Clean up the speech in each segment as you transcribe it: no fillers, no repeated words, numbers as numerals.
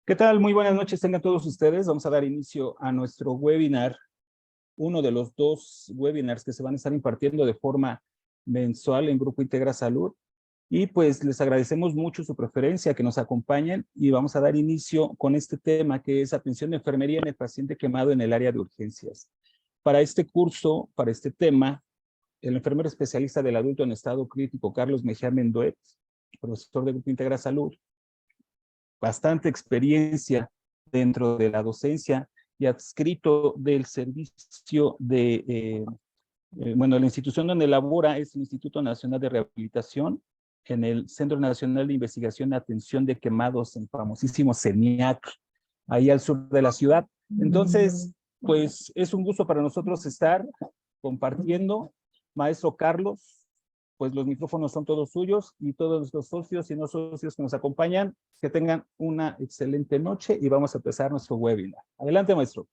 ¿Qué tal? Muy buenas noches tengan todos ustedes. Vamos a dar inicio a nuestro webinar, uno de los dos webinars que se van a estar impartiendo de forma mensual en Grupo Integra Salud. Y pues les agradecemos mucho su preferencia, que nos acompañen y vamos a dar inicio con este tema que es atención de enfermería en el paciente quemado en el área de urgencias. Para este curso, para este tema, el enfermero especialista del adulto en estado crítico, Carlos Mejía Mendoet, profesor de Grupo Integra Salud, bastante experiencia dentro de la docencia y adscrito del servicio de, la institución donde labora es el Instituto Nacional de Rehabilitación, en el Centro Nacional de Investigación y Atención de Quemados, el famosísimo CENIAC, ahí al sur de la ciudad. Entonces, pues es un gusto para nosotros estar compartiendo. Maestro Carlos, pues los micrófonos son todos suyos y todos los socios y no socios que nos acompañan, que tengan una excelente noche y vamos a empezar nuestro webinar. Adelante, maestro.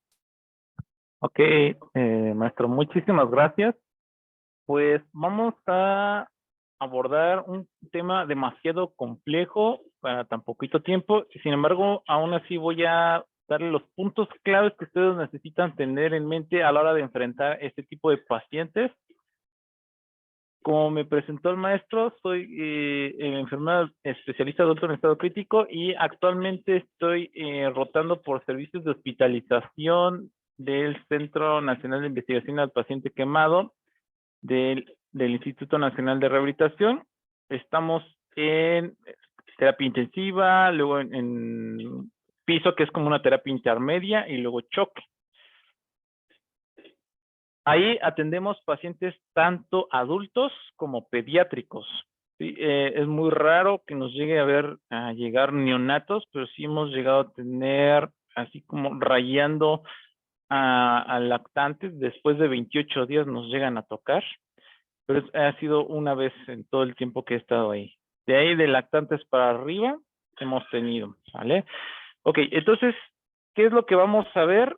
Ok, maestro, muchísimas gracias. Pues vamos a abordar un tema demasiado complejo para tan poquito tiempo. Sin embargo, aún así voy a darle los puntos claves que ustedes necesitan tener en mente a la hora de enfrentar este tipo de pacientes. Como me presentó el maestro, soy enfermera especialista adulto en estado crítico y actualmente estoy rotando por servicios de hospitalización del Centro Nacional de Investigación al Paciente Quemado del Instituto Nacional de Rehabilitación. Estamos en terapia intensiva, luego en piso, que es como una terapia intermedia, y luego choque. Ahí atendemos pacientes tanto adultos como pediátricos. ¿Sí? Es muy raro que nos llegue a llegar neonatos, pero sí hemos llegado a tener así como rayando a lactantes. Después de 28 días nos llegan a tocar, pero ha sido una vez en todo el tiempo que he estado ahí. De ahí de lactantes para arriba hemos tenido, ¿vale? Ok, entonces, ¿qué es lo que vamos a ver?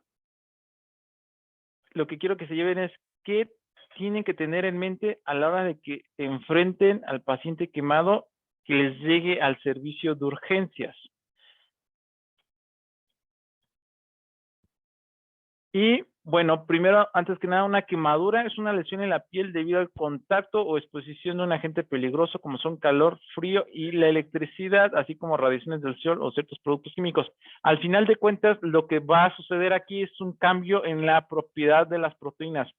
Lo que quiero que se lleven es qué tienen que tener en mente a la hora de que enfrenten al paciente quemado que les llegue al servicio de urgencias. Y bueno, primero, antes que nada, una quemadura es una lesión en la piel debido al contacto o exposición de un agente peligroso como son calor, frío y la electricidad, así como radiaciones del sol o ciertos productos químicos. Al final de cuentas, lo que va a suceder aquí es un cambio en la propiedad de las proteínas.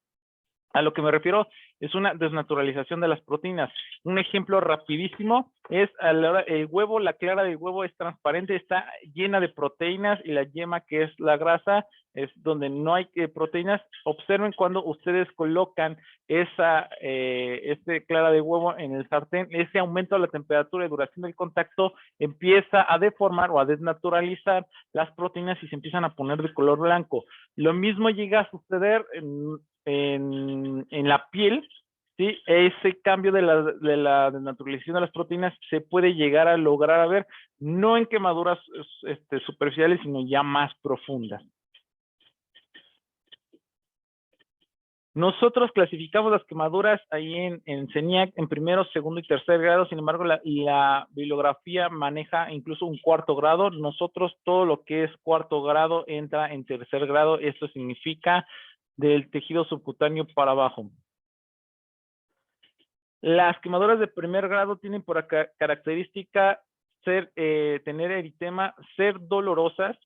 A lo que me refiero es una desnaturalización de las proteínas. Un ejemplo rapidísimo es el huevo, la clara del huevo es transparente, está llena de proteínas y la yema, que es la grasa, es donde no hay proteínas. Observen cuando ustedes colocan este clara de huevo en el sartén, ese aumento de la temperatura y duración del contacto empieza a deformar o a desnaturalizar las proteínas y se empiezan a poner de color blanco. Lo mismo llega a suceder en la piel, ¿sí? Ese cambio de la desnaturalización de las proteínas se puede llegar a lograr a ver, no en quemaduras superficiales, sino ya más profundas. Nosotros clasificamos las quemaduras ahí en CENIAC en primero, segundo y tercer grado. Sin embargo, la bibliografía maneja incluso un cuarto grado. Nosotros todo lo que es cuarto grado entra en tercer grado. Esto significa del tejido subcutáneo para abajo. Las quemaduras de primer grado tienen por característica tener eritema, ser dolorosas,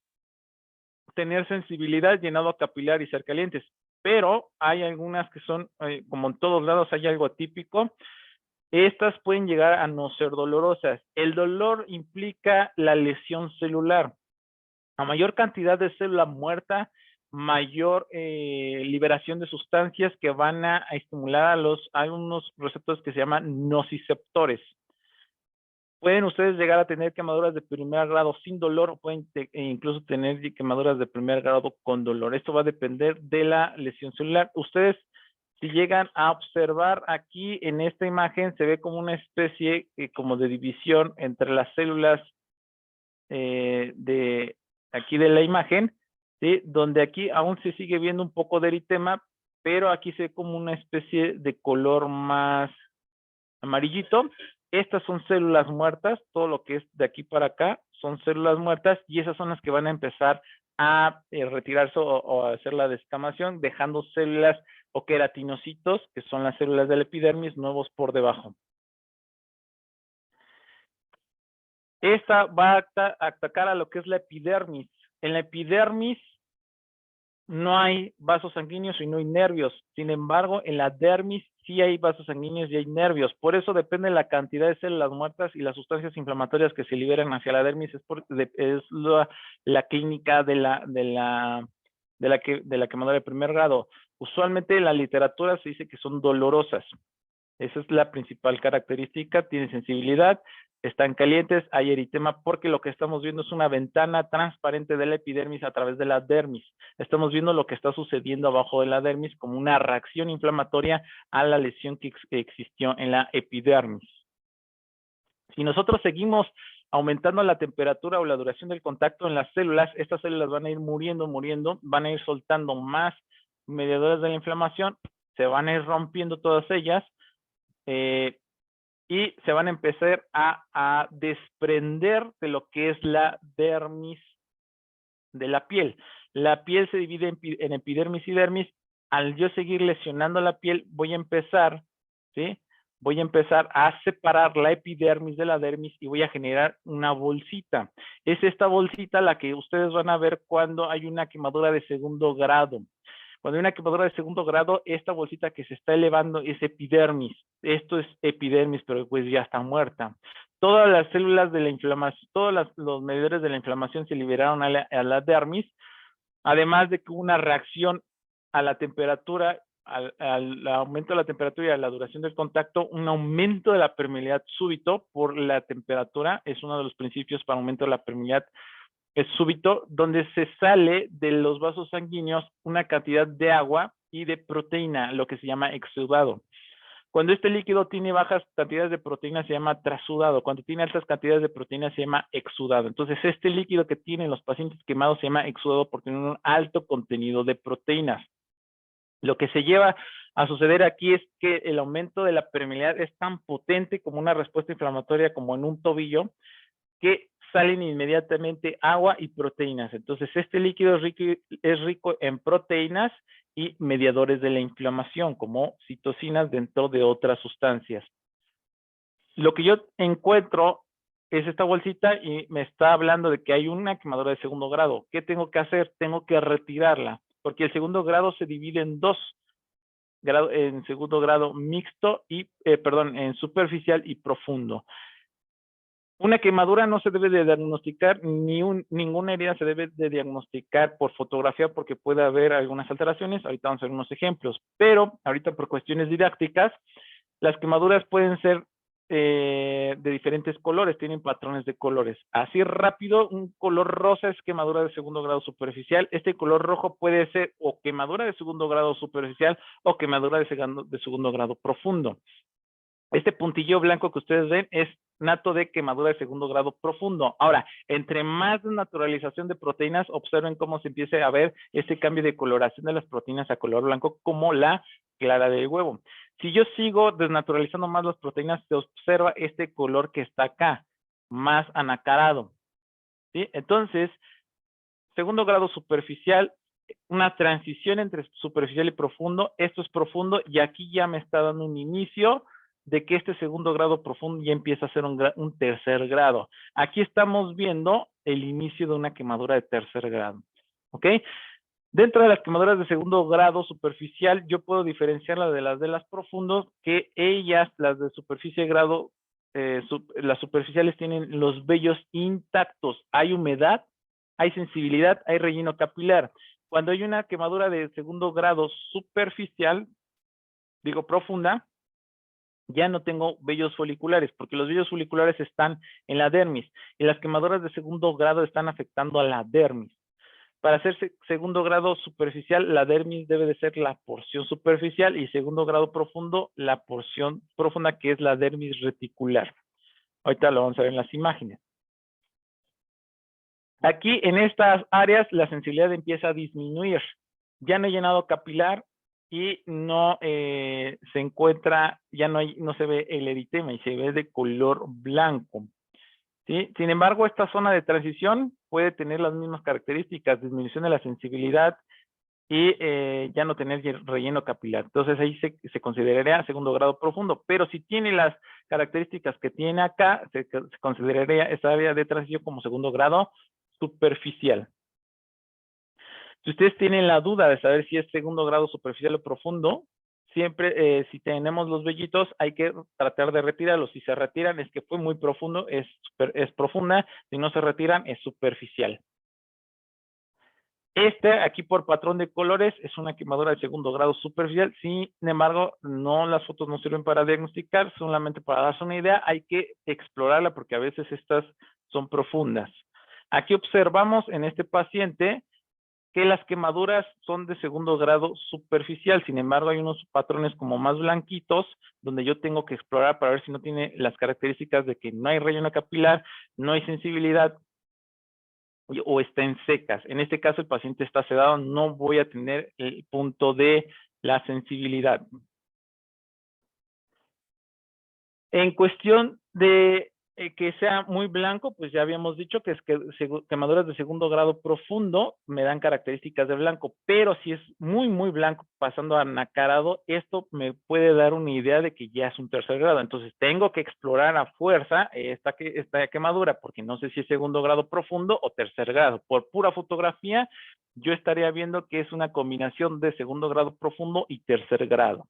tener sensibilidad, llenado capilar y ser calientes. Pero hay algunas que son, como en todos lados hay algo atípico. Estas pueden llegar a no ser dolorosas. El dolor implica la lesión celular. A mayor cantidad de célula muerta, mayor liberación de sustancias que van a estimular a unos receptores que se llaman nociceptores. Pueden ustedes llegar a tener quemaduras de primer grado sin dolor o pueden incluso tener quemaduras de primer grado con dolor. Esto va a depender de la lesión celular. Ustedes, si llegan a observar aquí en esta imagen, se ve como una especie como de división entre las células de aquí de la imagen, ¿sí? Donde aquí aún se sigue viendo un poco de eritema, pero aquí se ve como una especie de color más amarillito. Estas son células muertas, todo lo que es de aquí para acá son células muertas y esas son las que van a empezar a retirarse o a hacer la descamación, dejando células o queratinocitos, que son las células del epidermis, nuevos por debajo. Esta va a atacar a lo que es la epidermis. En la epidermis no hay vasos sanguíneos y no hay nervios. Sin embargo, en la dermis sí hay vasos sanguíneos y hay nervios. Por eso depende de la cantidad de células muertas y las sustancias inflamatorias que se liberan hacia la dermis. Es la clínica de la quemadura de primer grado. Usualmente en la literatura se dice que son dolorosas. Esa es la principal característica. Tienen sensibilidad, están calientes, hay eritema, porque lo que estamos viendo es una ventana transparente de la epidermis a través de la dermis. Estamos viendo lo que está sucediendo abajo de la dermis como una reacción inflamatoria a la lesión que existió en la epidermis. Si nosotros seguimos aumentando la temperatura o la duración del contacto en las células, estas células van a ir muriendo, van a ir soltando más mediadores de la inflamación, se van a ir rompiendo todas ellas, y se van a empezar a desprender de lo que es la dermis de la piel. La piel se divide en epidermis y dermis. Al yo seguir lesionando la piel, voy a empezar, ¿sí? Voy a empezar a separar la epidermis de la dermis y voy a generar una bolsita. Es esta bolsita la que ustedes van a ver cuando hay una quemadura de segundo grado. Cuando hay una quemadura de segundo grado, esta bolsita que se está elevando es epidermis. Esto es epidermis, pero pues ya está muerta. Todas las células de la inflamación, todos los medidores de la inflamación se liberaron a la dermis, además de que una reacción a la temperatura, al aumento de la temperatura y a la duración del contacto, un aumento de la permeabilidad súbito por la temperatura, es uno de los principios para aumento de la permeabilidad es súbito, donde se sale de los vasos sanguíneos una cantidad de agua y de proteína, lo que se llama exudado. Cuando este líquido tiene bajas cantidades de proteína se llama trasudado. Cuando tiene altas cantidades de proteína se llama exudado. Entonces, este líquido que tienen los pacientes quemados se llama exudado porque tiene un alto contenido de proteínas. Lo que se lleva a suceder aquí es que el aumento de la permeabilidad es tan potente como una respuesta inflamatoria como en un tobillo, que salen inmediatamente agua y proteínas. Entonces, este líquido es rico en proteínas y mediadores de la inflamación, como citocinas dentro de otras sustancias. Lo que yo encuentro es esta bolsita y me está hablando de que hay una quemadura de segundo grado. ¿Qué tengo que hacer? Tengo que retirarla, porque el segundo grado se divide en dos. En segundo grado mixto y, en superficial y profundo. Una quemadura no se debe de diagnosticar, ninguna herida se debe de diagnosticar por fotografía porque puede haber algunas alteraciones. Ahorita vamos a ver unos ejemplos, pero ahorita por cuestiones didácticas, las quemaduras pueden ser de diferentes colores, tienen patrones de colores. Así rápido, un color rosa es quemadura de segundo grado superficial. Este color rojo puede ser o quemadura de segundo grado superficial o quemadura de segundo grado profundo. Este puntillo blanco que ustedes ven es nato de quemadura de segundo grado profundo. Ahora, entre más desnaturalización de proteínas, observen cómo se empieza a ver ese cambio de coloración de las proteínas a color blanco como la clara del huevo. Si yo sigo desnaturalizando más las proteínas, se observa este color que está acá, más anacarado. ¿Sí? Entonces, segundo grado superficial, una transición entre superficial y profundo. Esto es profundo y aquí ya me está dando un inicio de que este segundo grado profundo ya empieza a ser un tercer grado. Aquí estamos viendo el inicio de una quemadura de tercer grado. ¿Ok? Dentro de las quemaduras de segundo grado superficial, yo puedo diferenciarla de las profundos, que ellas, las de superficie grado, las superficiales tienen los vellos intactos. Hay humedad, hay sensibilidad, hay relleno capilar. Cuando hay una quemadura de segundo grado superficial, digo profunda, ya no tengo vellos foliculares, porque los vellos foliculares están en la dermis, y las quemaduras de segundo grado están afectando a la dermis. Para hacer segundo grado superficial, la dermis debe de ser la porción superficial, y segundo grado profundo, la porción profunda, que es la dermis reticular. Ahorita lo vamos a ver en las imágenes. Aquí, en estas áreas, la sensibilidad empieza a disminuir. Ya no hay llenado capilar, y no se encuentra, ya no se ve el eritema y se ve de color blanco. ¿sí? Sin embargo, esta zona de transición puede tener las mismas características, disminución de la sensibilidad y ya no tener relleno capilar. Entonces ahí se consideraría segundo grado profundo, pero si tiene las características que tiene acá, se consideraría esta área de transición como segundo grado superficial. Si ustedes tienen la duda de saber si es segundo grado superficial o profundo, siempre si tenemos los vellitos hay que tratar de retirarlos. Si se retiran es que fue muy profundo, es profunda. Si no se retiran es superficial. Aquí por patrón de colores es una quemadura de segundo grado superficial. Sin embargo, las fotos no sirven para diagnosticar, solamente para darse una idea. Hay que explorarla porque a veces estas son profundas. Aquí observamos en este paciente que las quemaduras son de segundo grado superficial. Sin embargo, hay unos patrones como más blanquitos donde yo tengo que explorar para ver si no tiene las características de que no hay relleno capilar, no hay sensibilidad o estén secas. En este caso, el paciente está sedado, no voy a tener el punto de la sensibilidad. En cuestión de que sea muy blanco, pues ya habíamos dicho que es quemaduras de segundo grado profundo me dan características de blanco, pero si es muy, muy blanco pasando a anacarado, esto me puede dar una idea de que ya es un tercer grado. Entonces tengo que explorar a fuerza esta quemadura, porque no sé si es segundo grado profundo o tercer grado. Por pura fotografía, yo estaría viendo que es una combinación de segundo grado profundo y tercer grado.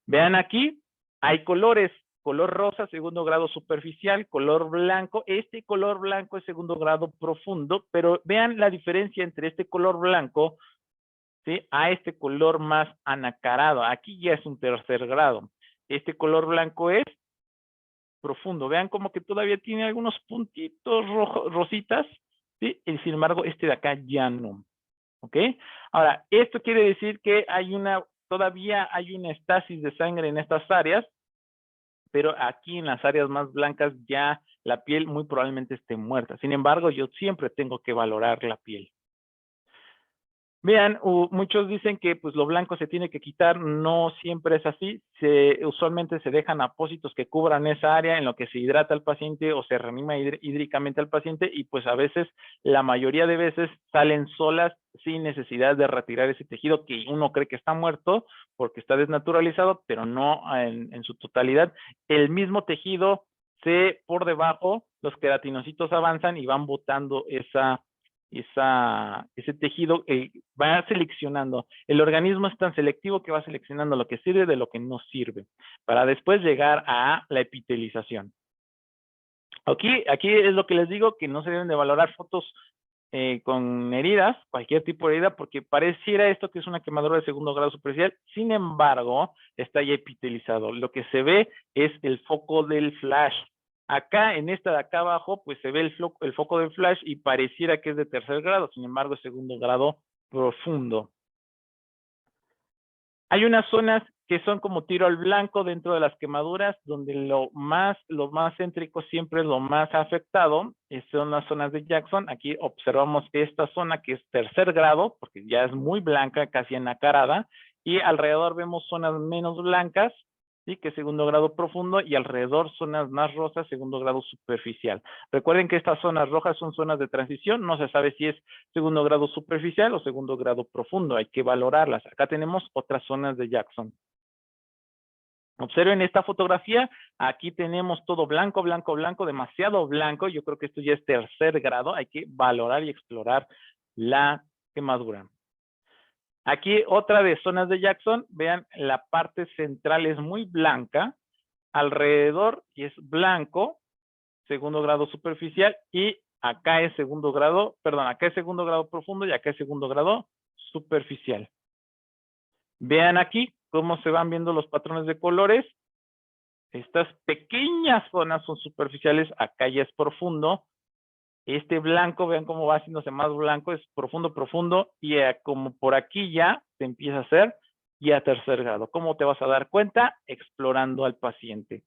Vean aquí, hay colores. Color rosa, segundo grado superficial, color blanco. Este color blanco es segundo grado profundo, pero vean la diferencia entre este color blanco, ¿sí?, a este color más anacarado. Aquí ya es un tercer grado. Este color blanco es profundo. Vean como que todavía tiene algunos puntitos rositas, ¿sí? Y sin embargo, este de acá ya no. ¿Ok? Ahora, esto quiere decir que todavía hay una estasis de sangre en estas áreas, pero aquí en las áreas más blancas ya la piel muy probablemente esté muerta. Sin embargo, yo siempre tengo que valorar la piel. Vean, muchos dicen que pues lo blanco se tiene que quitar, no siempre es así. Usualmente se dejan apósitos que cubran esa área en lo que se hidrata al paciente o se reanima hídricamente al paciente, y pues a veces, la mayoría de veces, salen solas sin necesidad de retirar ese tejido que uno cree que está muerto porque está desnaturalizado, pero no en su totalidad. El mismo tejido, por debajo, los queratinocitos avanzan y van botando ese tejido, va seleccionando. El organismo es tan selectivo que va seleccionando lo que sirve de lo que no sirve, para después llegar a la epitelización. Aquí es lo que les digo, que no se deben de valorar fotos con heridas, cualquier tipo de herida, porque pareciera esto que es una quemadura de segundo grado superficial. Sin embargo, está ya epitelizado. Lo que se ve es el foco del flash. Acá, en esta de acá abajo, pues se ve el foco del flash y pareciera que es de tercer grado. Sin embargo, es segundo grado profundo. Hay unas zonas que son como tiro al blanco dentro de las quemaduras, donde lo más céntrico siempre es lo más afectado, son las zonas de Jackson. Aquí observamos esta zona que es tercer grado, porque ya es muy blanca, casi enacarada, y alrededor vemos zonas menos blancas, ¿sí?, que es segundo grado profundo, y alrededor zonas más rosas, segundo grado superficial. Recuerden que estas zonas rojas son zonas de transición, no se sabe si es segundo grado superficial o segundo grado profundo, hay que valorarlas. Acá tenemos otras zonas de Jackson. Observen esta fotografía, aquí tenemos todo blanco, blanco, blanco, demasiado blanco. Yo creo que esto ya es tercer grado, hay que valorar y explorar la quemadura. Aquí otra de zonas de Jackson, vean, la parte central es muy blanca, alrededor y es blanco, segundo grado superficial, y acá es segundo grado, perdón, acá es segundo grado profundo y acá es segundo grado superficial. Vean aquí cómo se van viendo los patrones de colores. Estas pequeñas zonas son superficiales, acá ya es profundo. Este blanco, vean cómo va haciéndose más blanco, es profundo, profundo, y como por aquí ya se empieza a hacer ya tercer grado. ¿Cómo te vas a dar cuenta? Explorando al paciente.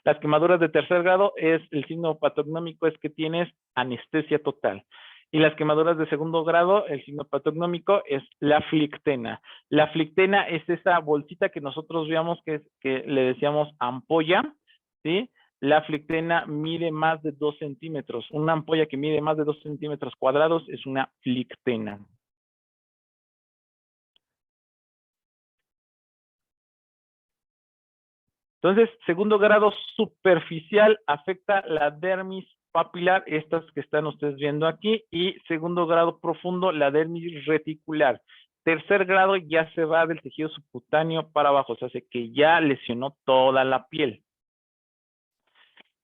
Las quemaduras de tercer grado, el signo patognomónico es que tienes anestesia total. Y las quemaduras de segundo grado, el signo patognomónico es la flictena. La flictena es esa bolsita que nosotros veamos que le decíamos ampolla, ¿sí? La flictena mide más de 2 centímetros. Una ampolla que mide más de 2 centímetros cuadrados es una flictena. Entonces, segundo grado superficial afecta la dermis papilar, estas que están ustedes viendo aquí, y segundo grado profundo, la dermis reticular. Tercer grado ya se va del tejido subcutáneo para abajo, o sea, que ya lesionó toda la piel.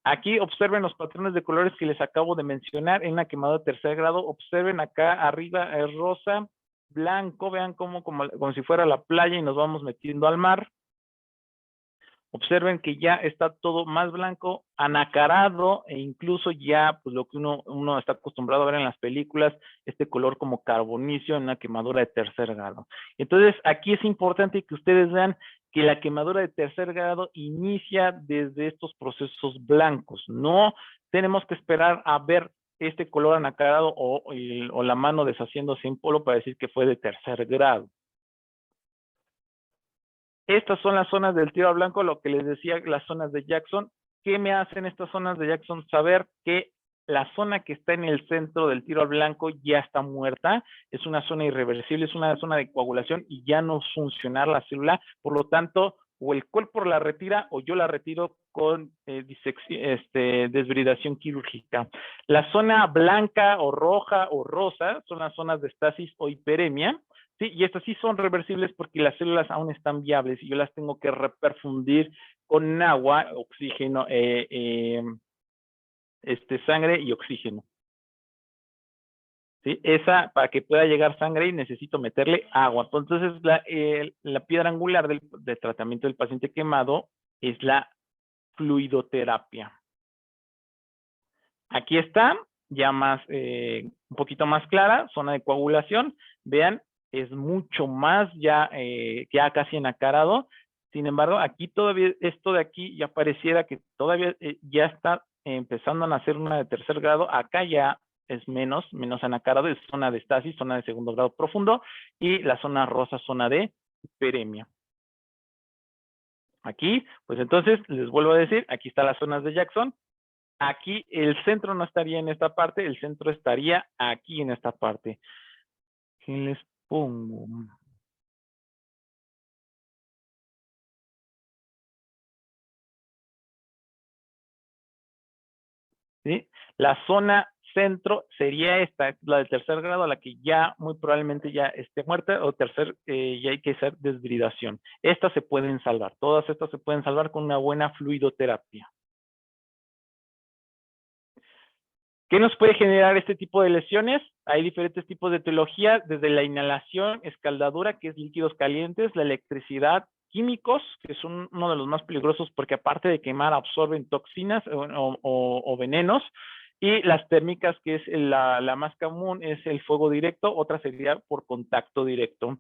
Aquí observen los patrones de colores que les acabo de mencionar en la quemadura de tercer grado. Observen acá arriba el rosa, blanco, vean como si fuera la playa y nos vamos metiendo al mar. Observen que ya está todo más blanco, anacarado e incluso ya pues lo que uno está acostumbrado a ver en las películas, este color como carbonicio en una quemadura de tercer grado. Entonces aquí es importante que ustedes vean que la quemadura de tercer grado inicia desde estos procesos blancos. No tenemos que esperar a ver este color anacarado o la mano deshaciéndose en polvo para decir que fue de tercer grado. Estas son las zonas del tiro al blanco, lo que les decía, las zonas de Jackson. ¿Qué me hacen estas zonas de Jackson? Saber que la zona que está en el centro del tiro al blanco ya está muerta, es una zona irreversible, es una zona de coagulación y ya no funcionar la célula, por lo tanto, o el cuerpo la retira o yo la retiro con desbridación quirúrgica. La zona blanca o roja o rosa son las zonas de estasis o hiperemia. Sí, y estas sí son reversibles porque las células aún están viables y yo las tengo que reperfundir con agua, oxígeno, sangre y oxígeno. ¿Sí? Esa, para que pueda llegar sangre, necesito meterle agua. Entonces, la piedra angular del tratamiento del paciente quemado es la fluidoterapia. Aquí está, ya más, un poquito más clara, zona de coagulación. Vean, es mucho más ya casi enacarado. Sin embargo, aquí todavía, esto de aquí ya pareciera que todavía ya está empezando a nacer una de tercer grado. Acá ya es menos anacarado, es zona de estasis, zona de segundo grado profundo, y la zona rosa, zona de hiperemia. Aquí, pues entonces, les vuelvo a decir, aquí están las zonas de Jackson. Aquí el centro no estaría en esta parte, el centro estaría aquí en esta parte. ¿Qué les pongo? ¿Sí? La zona centro sería esta, la de tercer grado, la que ya muy probablemente ya esté muerta, o ya hay que hacer desbridación. Estas se pueden salvar, todas estas se pueden salvar con una buena fluidoterapia. ¿Qué nos puede generar este tipo de lesiones? Hay diferentes tipos de etiología, desde la inhalación, escaldadura, que es líquidos calientes, la electricidad, químicos, que son uno de los más peligrosos porque aparte de quemar absorben toxinas o venenos, y las térmicas, que es la más común, es el fuego directo, otra sería por contacto directo.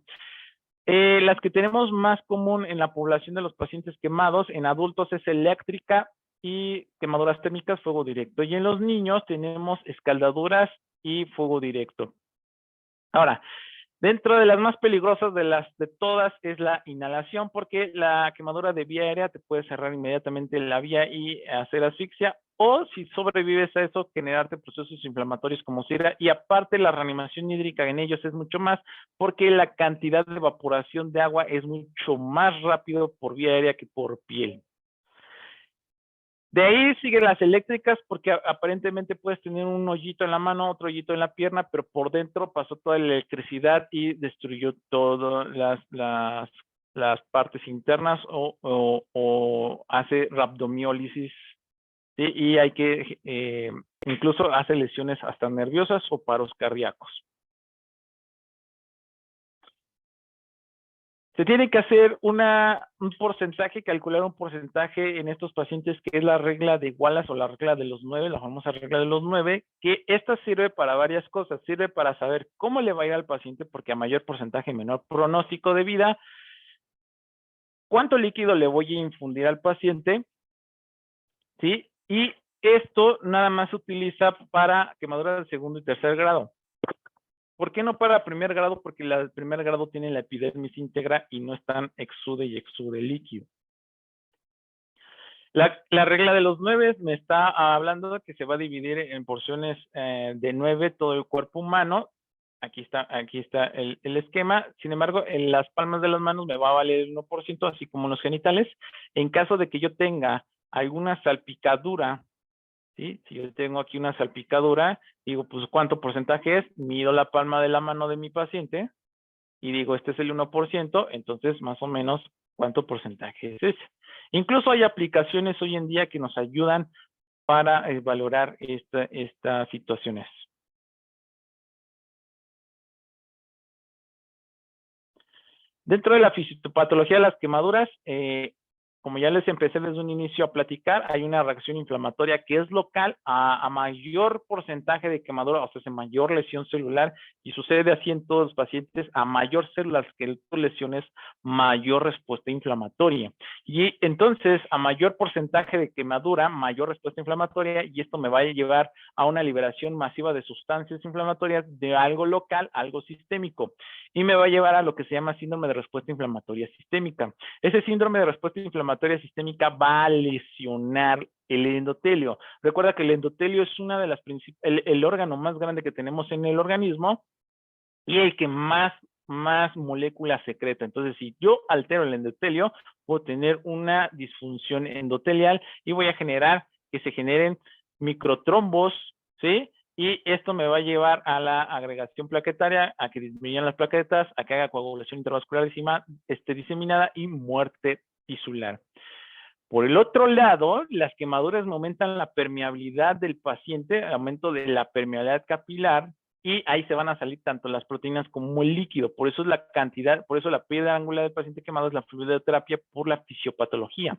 Las que tenemos más común en la población de los pacientes quemados, en adultos es eléctrica y quemaduras térmicas, fuego directo. Y en los niños tenemos escaldaduras y fuego directo. Ahora, dentro de las más peligrosas de todas es la inhalación, porque la quemadura de vía aérea te puede cerrar inmediatamente la vía y hacer asfixia, o si sobrevives a eso, generarte procesos inflamatorios como SIRA, y aparte la reanimación hídrica en ellos es mucho más, porque la cantidad de evaporación de agua es mucho más rápido por vía aérea que por piel. De ahí siguen las eléctricas, porque aparentemente puedes tener un hoyito en la mano, otro hoyito en la pierna, pero por dentro pasó toda la electricidad y destruyó todas las partes internas o hace rhabdomiólisis, ¿sí? Y hay que, incluso hace lesiones hasta nerviosas o paros cardíacos. Se tiene que hacer un porcentaje, calcular un porcentaje en estos pacientes, que es la regla de Wallace o la regla de los 9, la famosa regla de los 9, que esta sirve para varias cosas. Sirve para saber cómo le va a ir al paciente, porque a mayor porcentaje, menor pronóstico de vida. Cuánto líquido le voy a infundir al paciente, ¿sí? Y esto nada más se utiliza para quemaduras de segundo y tercer grado. ¿Por qué no para primer grado? Porque el primer grado tiene la epidermis íntegra y no están exude y exude líquido. La regla de los 9 me está hablando de que se va a dividir en porciones de 9 todo el cuerpo humano. Aquí está el esquema. Sin embargo, en las palmas de las manos me va a valer el 1%, así como los genitales. En caso de que yo tenga alguna salpicadura, ¿sí? Si yo tengo aquí una salpicadura, digo, pues, ¿cuánto porcentaje es? Mido la palma de la mano de mi paciente y digo, este es el 1%, entonces, más o menos, ¿cuánto porcentaje es ese? Incluso hay aplicaciones hoy en día que nos ayudan para valorar estas situaciones. Dentro de la fisiopatología de las quemaduras, como ya les empecé desde un inicio a platicar, hay una reacción inflamatoria que es local a mayor porcentaje de quemadura, o sea, a mayor lesión celular, y sucede así en todos los pacientes, a mayor células que lesiones, mayor respuesta inflamatoria. Y entonces, a mayor porcentaje de quemadura, mayor respuesta inflamatoria, y esto me va a llevar a una liberación masiva de sustancias inflamatorias de algo local, algo sistémico, y me va a llevar a lo que se llama síndrome de respuesta inflamatoria sistémica. Ese síndrome de respuesta inflamatoria sistémica va a lesionar el endotelio. Recuerda que el endotelio es una de las el órgano más grande que tenemos en el organismo y el que más moléculas secreta. Entonces, si yo altero el endotelio, puedo tener una disfunción endotelial y voy a generar que se generen microtrombos, ¿sí? Y esto me va a llevar a la agregación plaquetaria, a que disminuyan las plaquetas, a que haga coagulación intravascular diseminada y muerte tisular. Por el otro lado, las quemaduras me aumentan la permeabilidad del paciente, aumento de la permeabilidad capilar, y ahí se van a salir tanto las proteínas como el líquido. Por eso es la cantidad, por eso la piedra angular del paciente quemado es la fluidoterapia por la fisiopatología.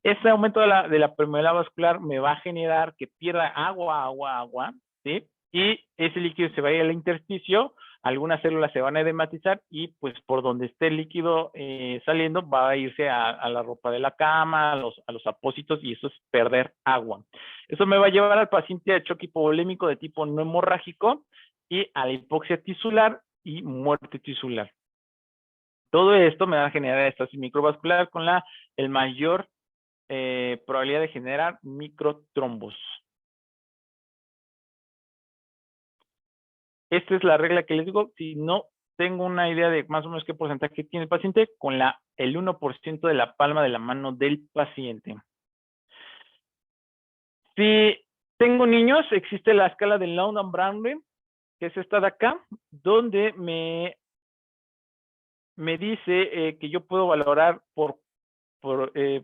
Ese aumento de la permeabilidad vascular me va a generar que pierda agua, ¿sí? Y ese líquido se va a ir al intersticio, algunas células se van a edematizar y pues por donde esté el líquido saliendo va a irse a la ropa de la cama, a los apósitos, y eso es perder agua. Eso me va a llevar al paciente a choque hipovolémico de tipo no hemorrágico y a la hipoxia tisular y muerte tisular. Todo esto me va a generar estasis microvascular con el mayor probabilidad de generar microtrombos. Esta es la regla que les digo. Si no tengo una idea de más o menos qué porcentaje tiene el paciente, con el 1% de la palma de la mano del paciente. Si tengo niños, existe la escala de London-Brownlee, que es esta de acá, donde me dice que yo puedo valorar por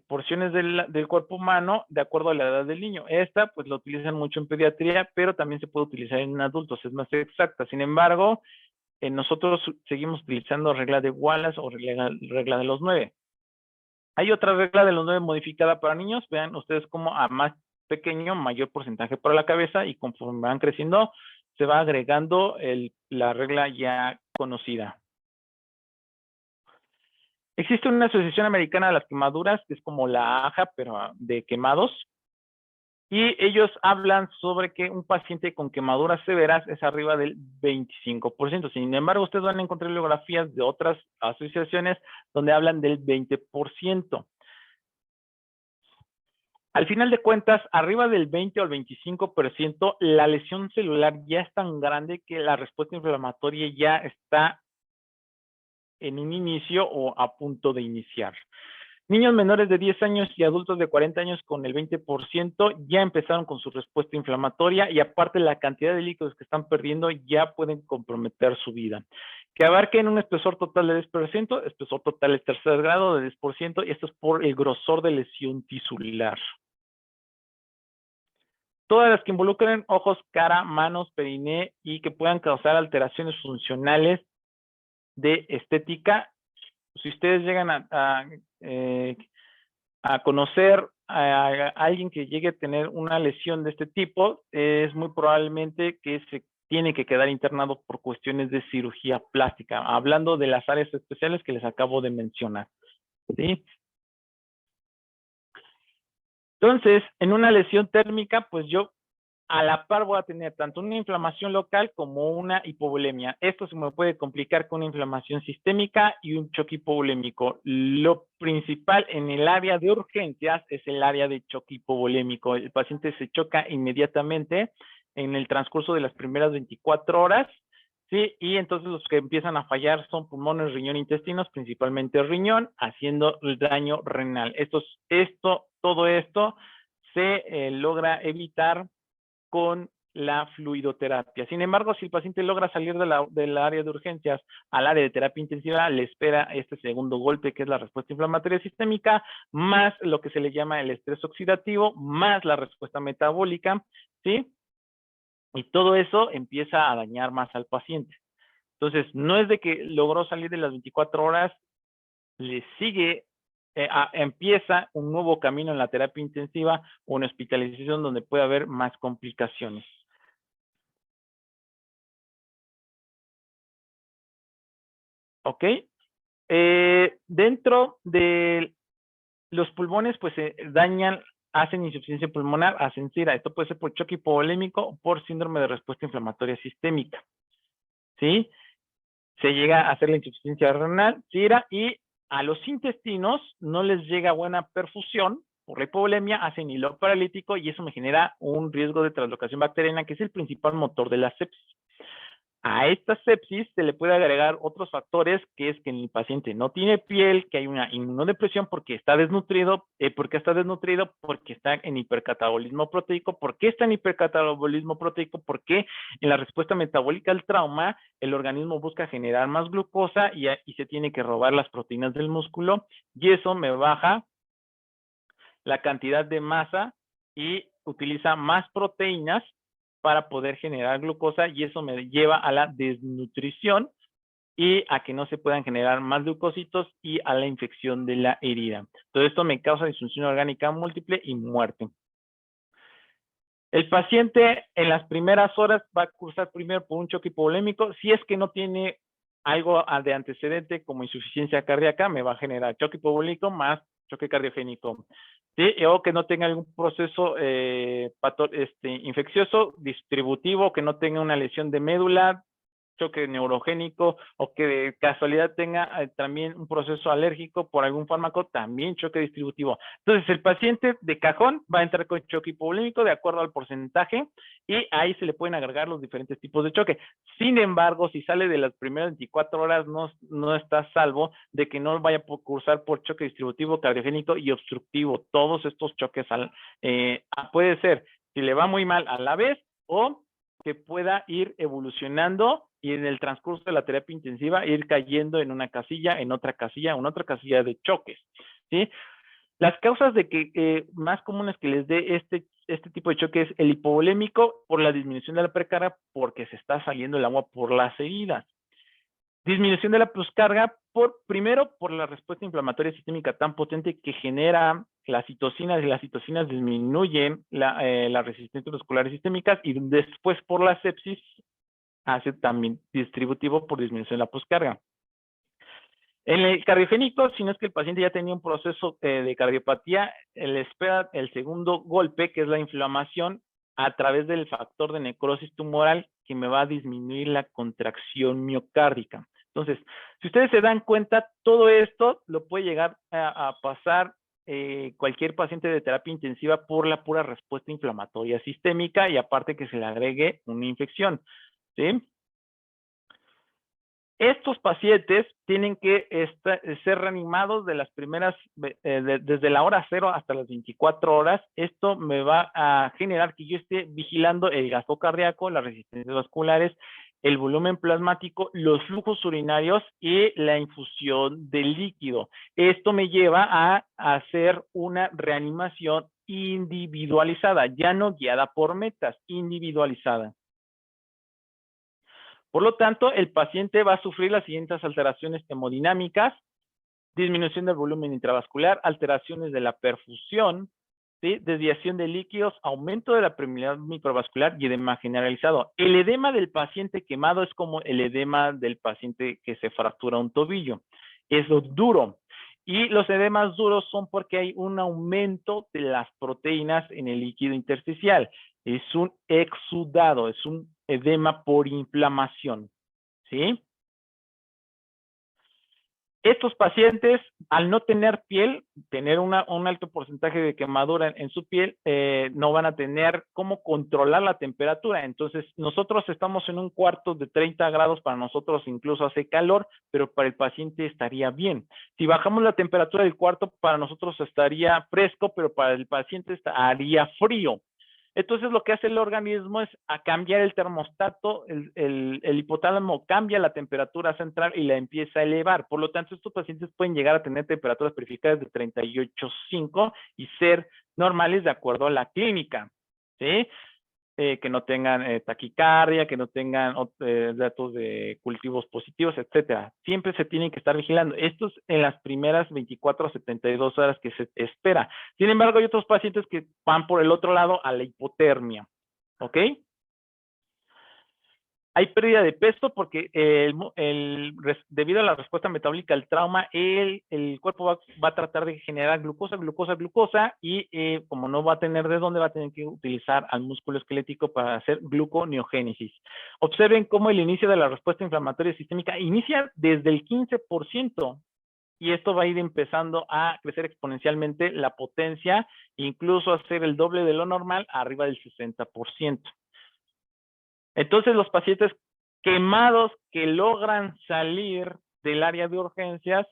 porciones del cuerpo humano de acuerdo a la edad del niño. Esta pues la utilizan mucho en pediatría, pero también se puede utilizar en adultos, es más exacta. Sin embargo, nosotros seguimos utilizando regla de Wallace o regla de los 9. Hay otra regla de los 9 modificada para niños. Vean ustedes cómo a más pequeño, mayor porcentaje para la cabeza, y conforme van creciendo, se va agregando la regla ya conocida. Existe una asociación americana de las quemaduras, que es como la AJA, pero de quemados. Y ellos hablan sobre que un paciente con quemaduras severas es arriba del 25%. Sin embargo, ustedes van a encontrar bibliografías de otras asociaciones donde hablan del 20%. Al final de cuentas, arriba del 20 o el 25%, la lesión celular ya es tan grande que la respuesta inflamatoria ya está en un inicio o a punto de iniciar. Niños menores de 10 años y adultos de 40 años con el 20% ya empezaron con su respuesta inflamatoria, y aparte la cantidad de líquidos que están perdiendo ya pueden comprometer su vida. Que abarquen un espesor total de 10%, espesor total de tercer grado de 10%, y esto es por el grosor de lesión tisular. Todas las que involucren ojos, cara, manos, periné y que puedan causar alteraciones funcionales de estética. Si ustedes llegan a conocer a alguien que llegue a tener una lesión de este tipo, es muy probablemente que se tiene que quedar internado por cuestiones de cirugía plástica, hablando de las áreas especiales que les acabo de mencionar, ¿sí? Entonces, en una lesión térmica, pues yo a la par voy a tener tanto una inflamación local como una hipovolemia. Esto se me puede complicar con una inflamación sistémica y un choque hipovolémico. Lo principal en el área de urgencias es el área de choque hipovolémico. El paciente se choca inmediatamente en el transcurso de las primeras 24 horas, ¿sí? Y entonces los que empiezan a fallar son pulmones, riñón, intestinos, principalmente riñón, haciendo el daño renal. Todo esto se logra evitar con la fluidoterapia. Sin embargo, si el paciente logra salir del área de urgencias al área de terapia intensiva, le espera este segundo golpe, que es la respuesta inflamatoria sistémica, más lo que se le llama el estrés oxidativo, más la respuesta metabólica, ¿sí? Y todo eso empieza a dañar más al paciente. Entonces, no es de que logró salir de las 24 horas, le sigue, empieza un nuevo camino en la terapia intensiva o en hospitalización donde puede haber más complicaciones. ¿Ok? Dentro de los pulmones, pues se dañan, hacen insuficiencia pulmonar, hacen SIRA. Esto puede ser por choque hipovolémico o por síndrome de respuesta inflamatoria sistémica. ¿Sí? Se llega a hacer la insuficiencia renal, SIRA, y a los intestinos no les llega buena perfusión por la hipovolemia, hacen hilo paralítico y eso me genera un riesgo de translocación bacteriana, que es el principal motor de la sepsis. A esta sepsis se le puede agregar otros factores, que es que el paciente no tiene piel, que hay una inmunodepresión porque está desnutrido. Porque está en hipercatabolismo proteico. ¿Por qué está en hipercatabolismo proteico? Porque en la respuesta metabólica al trauma, el organismo busca generar más glucosa y se tiene que robar las proteínas del músculo, y eso me baja la cantidad de masa y utiliza más proteínas para poder generar glucosa, y eso me lleva a la desnutrición y a que no se puedan generar más leucocitos y a la infección de la herida. Todo esto me causa disfunción orgánica múltiple y muerte. El paciente en las primeras horas va a cursar primero por un choque hipovolémico. Si es que no tiene algo de antecedente como insuficiencia cardíaca, me va a generar choque hipovolémico más choque cardiogénico. ¿Sí? O que no tenga algún proceso infeccioso, distributivo, que no tenga una lesión de médula, choque neurogénico, o que de casualidad tenga también un proceso alérgico por algún fármaco, también choque distributivo. Entonces, el paciente de cajón va a entrar con choque hipovolémico de acuerdo al porcentaje, y ahí se le pueden agregar los diferentes tipos de choque. Sin embargo, si sale de las primeras 24 horas, no está salvo de que no vaya a cursar por choque distributivo, cardiogénico y obstructivo. Todos estos choques puede ser, si le va muy mal a la vez, o que pueda ir evolucionando y en el transcurso de la terapia intensiva ir cayendo en una casilla, en otra casilla de choques, ¿sí? Las causas de que más comunes que les dé este tipo de choque es el hipovolémico por la disminución de la precarga, porque se está saliendo el agua por las heridas. Disminución de la pluscarga primero por la respuesta inflamatoria sistémica tan potente que genera las citocinas, y las citocinas disminuyen la resistencia muscular sistémica, y después por la sepsis hace también distributivo por disminución de la pluscarga. En el cardiogénico, si no es que el paciente ya tenía un proceso de cardiopatía, le espera el segundo golpe, que es la inflamación a través del factor de necrosis tumoral, que me va a disminuir la contracción miocárdica. Entonces, si ustedes se dan cuenta, todo esto lo puede llegar a pasar cualquier paciente de terapia intensiva por la pura respuesta inflamatoria sistémica, y aparte que se le agregue una infección, ¿sí? Estos pacientes tienen que ser reanimados de las primeras, desde la hora 0 hasta las 24 horas. Esto me va a generar que yo esté vigilando el gasto cardíaco, las resistencias vasculares, el volumen plasmático, los flujos urinarios y la infusión de líquido. Esto me lleva a hacer una reanimación individualizada, ya no guiada por metas, individualizada. Por lo tanto, el paciente va a sufrir las siguientes alteraciones hemodinámicas: disminución del volumen intravascular, alteraciones de la perfusión, ¿sí? Desviación de líquidos, aumento de la permeabilidad microvascular y edema generalizado. El edema del paciente quemado es como el edema del paciente que se fractura un tobillo. Es duro. Y los edemas duros son porque hay un aumento de las proteínas en el líquido intersticial. Es un exudado, es un edema por inflamación, ¿sí? Estos pacientes, al no tener piel, tener un alto porcentaje de quemadura en su piel, no van a tener cómo controlar la temperatura. Entonces, nosotros estamos en un cuarto de 30 grados, para nosotros incluso hace calor, pero para el paciente estaría bien. Si bajamos la temperatura del cuarto, para nosotros estaría fresco, pero para el paciente estaría frío. Entonces, lo que hace el organismo es a cambiar el termostato, el hipotálamo cambia la temperatura central y la empieza a elevar. Por lo tanto, estos pacientes pueden llegar a tener temperaturas verificadas de 38.5 y ser normales de acuerdo a la clínica, ¿sí? Que no tengan taquicardia, que no tengan datos de cultivos positivos, etcétera. Siempre se tienen que estar vigilando. Esto es en las primeras 24 a 72 horas que se espera. Sin embargo, hay otros pacientes que van por el otro lado a la hipotermia. ¿Ok? Hay pérdida de peso porque debido a la respuesta metabólica al trauma, el cuerpo va a tratar de generar glucosa y como no va a tener de dónde, va a tener que utilizar al músculo esquelético para hacer gluconeogénesis. Observen cómo el inicio de la respuesta inflamatoria sistémica inicia desde el 15%. Y esto va a ir empezando a crecer exponencialmente la potencia, incluso a ser el doble de lo normal, arriba del 60%. Entonces, los pacientes quemados que logran salir del área de urgencias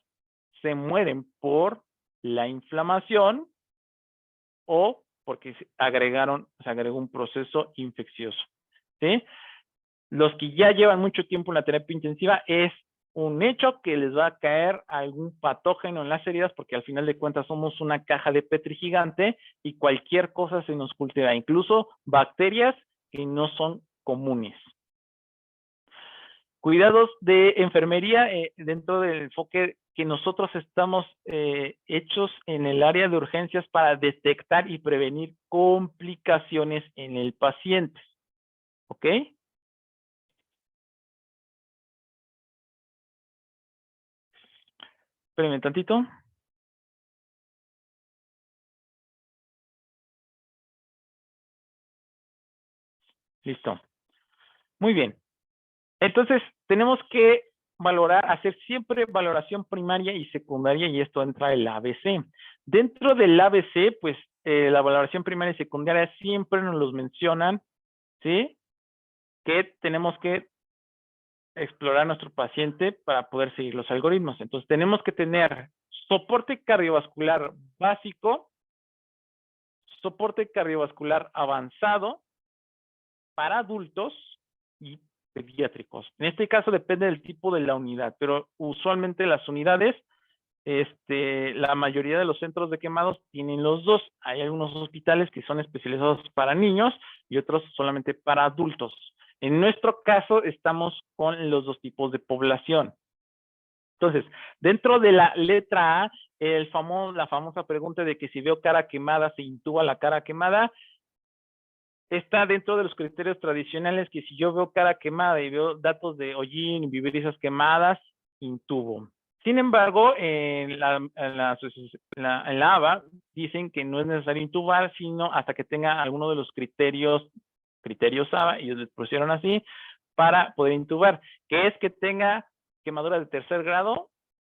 se mueren por la inflamación o porque se agregó un proceso infeccioso, ¿sí? Los que ya llevan mucho tiempo en la terapia intensiva, es un hecho que les va a caer algún patógeno en las heridas, porque al final de cuentas somos una caja de Petri gigante y cualquier cosa se nos cultiva, incluso bacterias que no son comunes. Cuidados de enfermería dentro del enfoque que nosotros estamos hechos en el área de urgencias para detectar y prevenir complicaciones en el paciente. ¿Ok? Espérenme tantito. Listo. Muy bien. Entonces, tenemos que valorar, hacer siempre valoración primaria y secundaria, y esto entra el ABC. Dentro del ABC, pues, la valoración primaria y secundaria siempre nos los mencionan, ¿sí? Que tenemos que explorar nuestro paciente para poder seguir los algoritmos. Entonces, tenemos que tener soporte cardiovascular básico, soporte cardiovascular avanzado para adultos y pediátricos. En este caso depende del tipo de la unidad, pero usualmente las unidades, la mayoría de los centros de quemados tienen los dos. Hay algunos hospitales que son especializados para niños y otros solamente para adultos. En nuestro caso estamos con los dos tipos de población. Entonces, dentro de la letra A, la famosa pregunta de que si veo cara quemada, se intuba la cara quemada, está dentro de los criterios tradicionales, que si yo veo cara quemada y veo datos de hollín y viverizas quemadas, intubo. Sin embargo, en la ABA dicen que no es necesario intubar, sino hasta que tenga alguno de los criterios ABA, y ellos les pusieron así, para poder intubar, que es que tenga quemadura de tercer grado,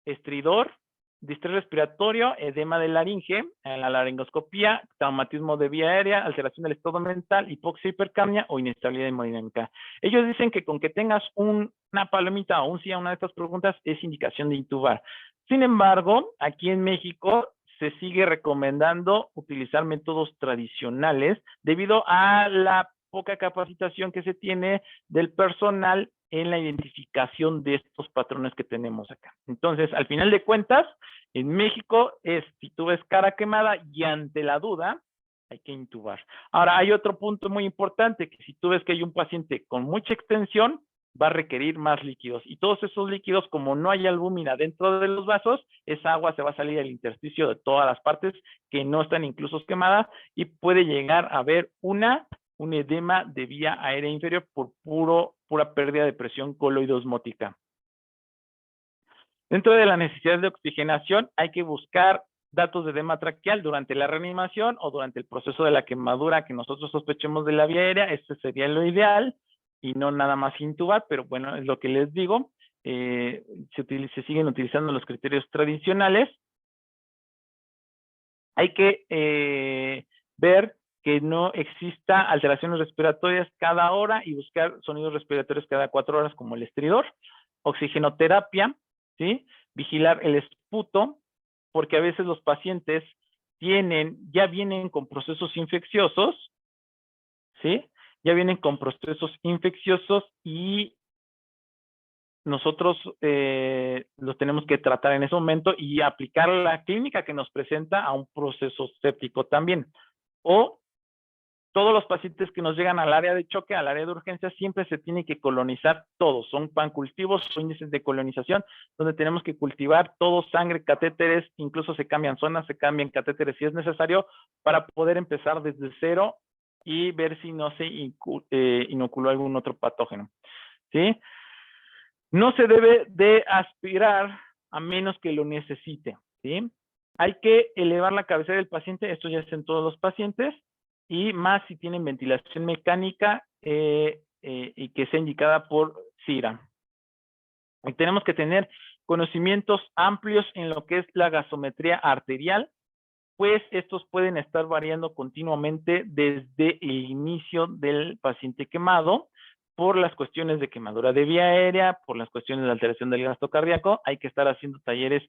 estridor, distrés respiratorio, edema de laringe, en la laringoscopía, traumatismo de vía aérea, alteración del estado mental, hipoxia, hipercapnia o inestabilidad hemodinámica. Ellos dicen que con que tengas una palomita o un sí a una de estas preguntas es indicación de intubar. Sin embargo, aquí en México se sigue recomendando utilizar métodos tradicionales debido a la poca capacitación que se tiene del personal en la identificación de estos patrones que tenemos acá. Entonces, al final de cuentas, en México si tú ves cara quemada y ante la duda, hay que intubar. Ahora, hay otro punto muy importante, que si tú ves que hay un paciente con mucha extensión, va a requerir más líquidos. Y todos esos líquidos, como no hay albúmina dentro de los vasos, esa agua se va a salir del intersticio de todas las partes que no están incluso quemadas y puede llegar a haber un edema de vía aérea inferior por pura pérdida de presión coloidosmótica. Dentro de la necesidad de oxigenación hay que buscar datos de edema traqueal durante la reanimación o durante el proceso de la quemadura que nosotros sospechemos de la vía aérea. Este sería lo ideal y no nada más intubar, pero bueno, es lo que les digo. Se siguen utilizando los criterios tradicionales. Hay que ver que no exista alteraciones respiratorias cada hora y buscar sonidos respiratorios cada 4 horas como el estridor. Oxigenoterapia, ¿sí? Vigilar el esputo, porque a veces los pacientes ya vienen con procesos infecciosos, ¿sí? Ya vienen con procesos infecciosos y nosotros los tenemos que tratar en ese momento y aplicar la clínica que nos presenta a un proceso séptico también. O todos los pacientes que nos llegan al área de choque, al área de urgencia, siempre se tiene que colonizar todos. Son pancultivos o índices de colonización, donde tenemos que cultivar todo, sangre, catéteres, incluso se cambian zonas, se cambian catéteres si es necesario, para poder empezar desde cero y ver si no se inoculó algún otro patógeno, ¿sí? No se debe de aspirar a menos que lo necesite, ¿sí? Hay que elevar la cabecera del paciente, esto ya es en todos los pacientes, y más si tienen ventilación mecánica y que sea indicada por CIRA. Y tenemos que tener conocimientos amplios en lo que es la gasometría arterial, pues estos pueden estar variando continuamente desde el inicio del paciente quemado, por las cuestiones de quemadura de vía aérea, por las cuestiones de alteración del gasto cardíaco. Hay que estar haciendo talleres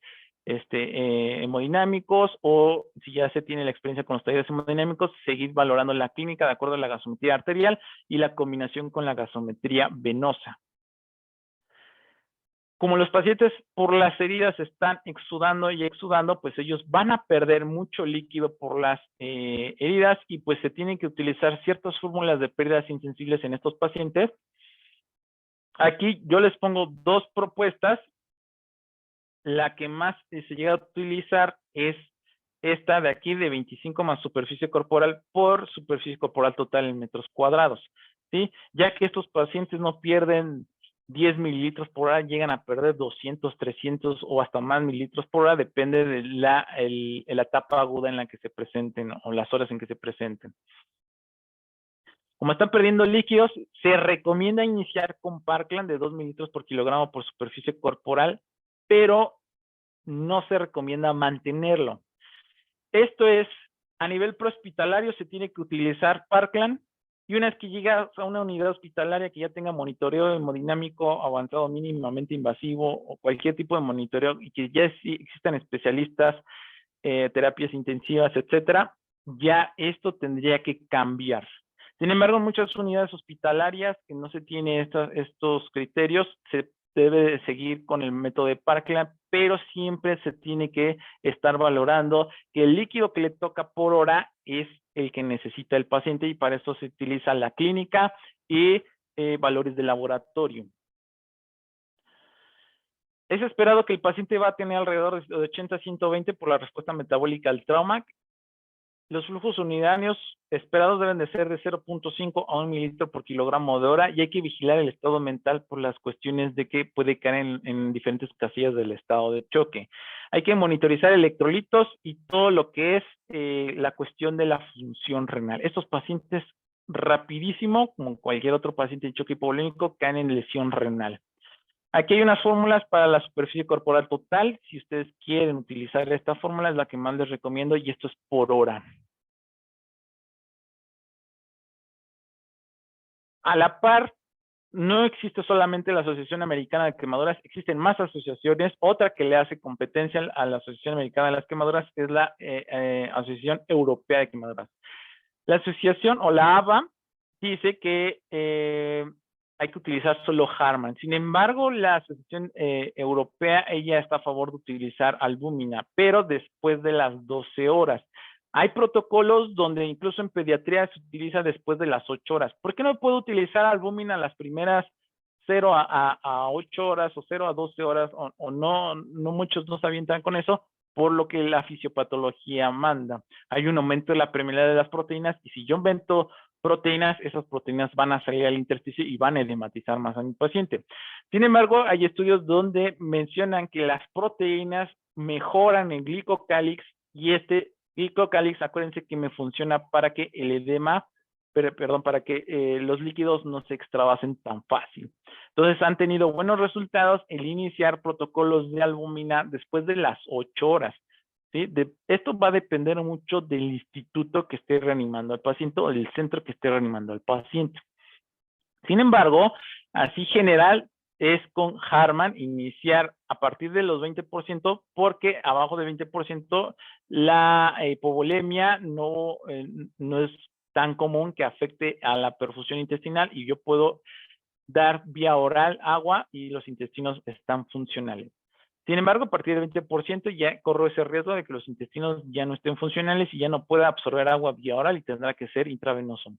hemodinámicos, o si ya se tiene la experiencia con los talleres hemodinámicos, seguir valorando la clínica de acuerdo a la gasometría arterial y la combinación con la gasometría venosa. Como los pacientes por las heridas están exudando y exudando, pues ellos van a perder mucho líquido por las heridas, y pues se tienen que utilizar ciertas fórmulas de pérdidas insensibles en estos pacientes. Aquí yo les pongo 2 propuestas. La que más se llega a utilizar es esta de aquí, de 25 más superficie corporal por superficie corporal total en metros cuadrados, ¿sí? Ya que estos pacientes no pierden 10 mililitros por hora, llegan a perder 200, 300 o hasta más mililitros por hora, depende de la etapa aguda en la que se presenten o las horas en que se presenten. Como están perdiendo líquidos, se recomienda iniciar con Parkland de 2 mililitros por kilogramo por superficie corporal, pero no se recomienda mantenerlo. Esto es, a nivel prehospitalario se tiene que utilizar Parkland, y una vez que llegas a una unidad hospitalaria que ya tenga monitoreo hemodinámico avanzado mínimamente invasivo o cualquier tipo de monitoreo y que ya existan especialistas, terapias intensivas, etcétera, ya esto tendría que cambiar. Sin embargo, en muchas unidades hospitalarias que no se tiene estos criterios, se debe de seguir con el método de Parkland, pero siempre se tiene que estar valorando que el líquido que le toca por hora es el que necesita el paciente, y para eso se utiliza la clínica y valores de laboratorio. Es esperado que el paciente va a tener alrededor de 80 a 120 por la respuesta metabólica al trauma. Los flujos unitarios esperados deben de ser de 0.5 a 1 mililitro por kilogramo de hora, y hay que vigilar el estado mental por las cuestiones de que puede caer en diferentes casillas del estado de choque. Hay que monitorizar electrolitos y todo lo que es la cuestión de la función renal. Estos pacientes rapidísimo, como cualquier otro paciente de choque hipovolémico, caen en lesión renal. Aquí hay unas fórmulas para la superficie corporal total. Si ustedes quieren utilizar esta fórmula, es la que más les recomiendo, y esto es por hora. A la par, no existe solamente la Asociación Americana de Quemaduras, existen más asociaciones. Otra que le hace competencia a la Asociación Americana de las Quemaduras es la Asociación Europea de Quemaduras. La asociación, o la ABA, dice que hay que utilizar solo Harman. Sin embargo, la Asociación Europea, ella está a favor de utilizar albúmina, pero después de las 12 horas. Hay protocolos donde incluso en pediatría se utiliza después de las 8 horas. ¿Por qué no puedo utilizar albúmina las primeras 0 a 8 horas o 0 a 12 horas? O no muchos no se avientan con eso, por lo que la fisiopatología manda. Hay un aumento de la permeabilidad de las proteínas, y si yo meto proteínas, esas proteínas van a salir al intersticio y van a edematizar más a mi paciente. Sin embargo, hay estudios donde mencionan que las proteínas mejoran el glicocálix y este glicocálix, acuérdense que me funciona para que el edema, perdón, para que los líquidos no se extravasen tan fácil. Entonces han tenido buenos resultados el iniciar protocolos de albúmina después de las 8 horas. ¿Sí? Esto va a depender mucho del instituto que esté reanimando al paciente o del centro que esté reanimando al paciente. Sin embargo, así general es con Harman iniciar a partir de los 20%, porque abajo de 20% la hipovolemia no es tan común que afecte a la perfusión intestinal y yo puedo dar vía oral agua y los intestinos están funcionales. Sin embargo, a partir del 20% ya corro ese riesgo de que los intestinos ya no estén funcionales y ya no pueda absorber agua vía oral y tendrá que ser intravenoso.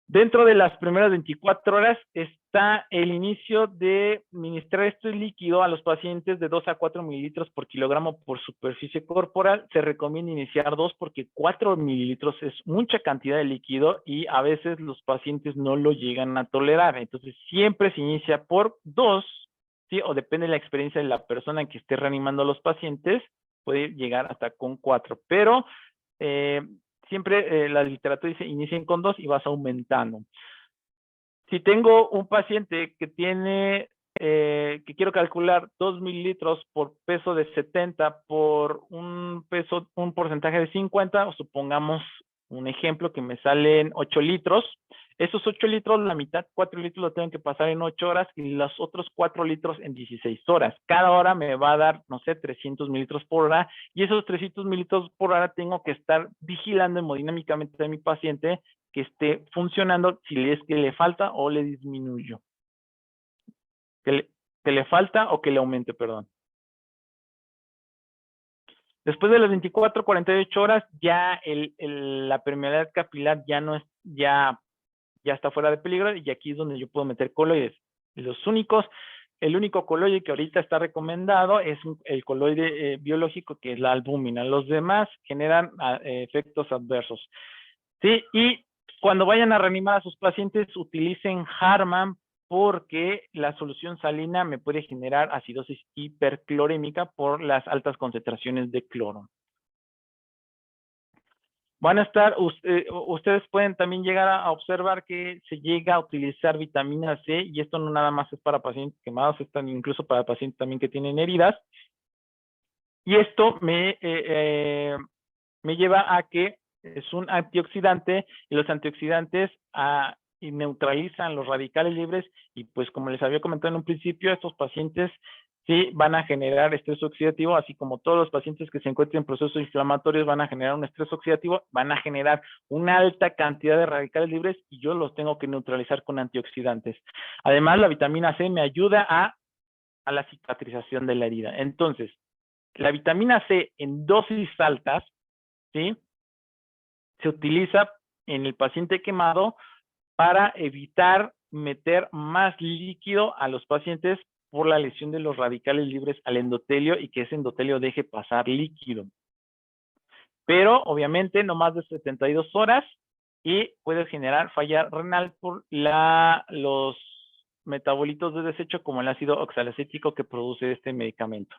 Dentro de las primeras 24 horas está el inicio de ministrar este líquido a los pacientes de 2 a 4 mililitros por kilogramo por superficie corporal. Se recomienda iniciar 2 porque 4 mililitros es mucha cantidad de líquido y a veces los pacientes no lo llegan a tolerar. Entonces siempre se inicia por 2, ¿sí? O depende de la experiencia de la persona que esté reanimando a los pacientes, puede llegar hasta con 4. Pero siempre la literatura dice inicien con 2 y vas aumentando. Si tengo un paciente que tiene, que quiero calcular 2 mililitros por peso de 70 por un porcentaje de 50, o supongamos un ejemplo que me salen 8 litros. Esos 8 litros, la mitad, 4 litros lo tengo que pasar en 8 horas y los otros 4 litros en 16 horas. Cada hora me va a dar, no sé, 300 mililitros por hora y esos 300 mililitros por hora tengo que estar vigilando hemodinámicamente a mi paciente que esté funcionando si es que le falta o le disminuyo. Que le falta o que le aumente, perdón. Después de las 24, 48 horas, ya la permeabilidad capilar ya no es, ya está fuera de peligro y aquí es donde yo puedo meter coloides. El único coloide que ahorita está recomendado es el coloide biológico, que es la albúmina. Los demás generan efectos adversos. Sí, y cuando vayan a reanimar a sus pacientes, utilicen Harman porque la solución salina me puede generar acidosis hiperclorémica por las altas concentraciones de cloro. Van a estar, ustedes pueden también llegar a observar que se llega a utilizar vitamina C y esto no nada más es para pacientes quemados, están incluso para pacientes también que tienen heridas. Y esto me lleva a que es un antioxidante y los antioxidantes y neutralizan los radicales libres y pues como les había comentado en un principio, estos pacientes sí van a generar estrés oxidativo, así como todos los pacientes que se encuentren en procesos inflamatorios van a generar un estrés oxidativo, van a generar una alta cantidad de radicales libres y yo los tengo que neutralizar con antioxidantes. Además, la vitamina C me ayuda a la cicatrización de la herida. Entonces, la vitamina C en dosis altas, ¿sí? Se utiliza en el paciente quemado para evitar meter más líquido a los pacientes por la lesión de los radicales libres al endotelio y que ese endotelio deje pasar líquido. Pero obviamente no más de 72 horas y puede generar falla renal por los metabolitos de desecho como el ácido oxalacético que produce este medicamento.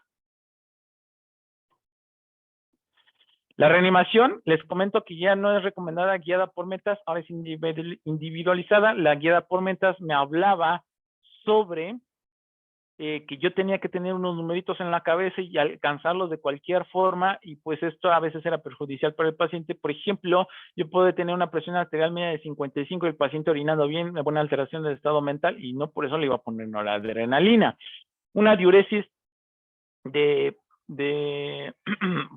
La reanimación, les comento que ya no es recomendada guiada por metas, ahora es individualizada. La guiada por metas me hablaba sobre que yo tenía que tener unos numeritos en la cabeza y alcanzarlos de cualquier forma y pues esto a veces era perjudicial para el paciente. Por ejemplo, yo puedo tener una presión arterial media de 55 y el paciente orinando bien, una buena alteración del estado mental y no por eso le iba a poner noradrenalina. Una diuresis de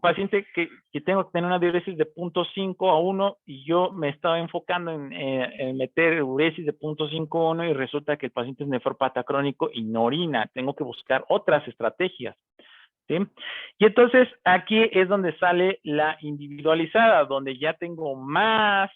paciente que tengo que tener una diuresis de 0.5 a 1 y yo me estaba enfocando en meter diuresis de 0.5 a 1 y resulta que el paciente es nefrópata crónico y no orina. Tengo que buscar otras estrategias, ¿sí? Y entonces aquí es donde sale la individualizada, donde ya tengo más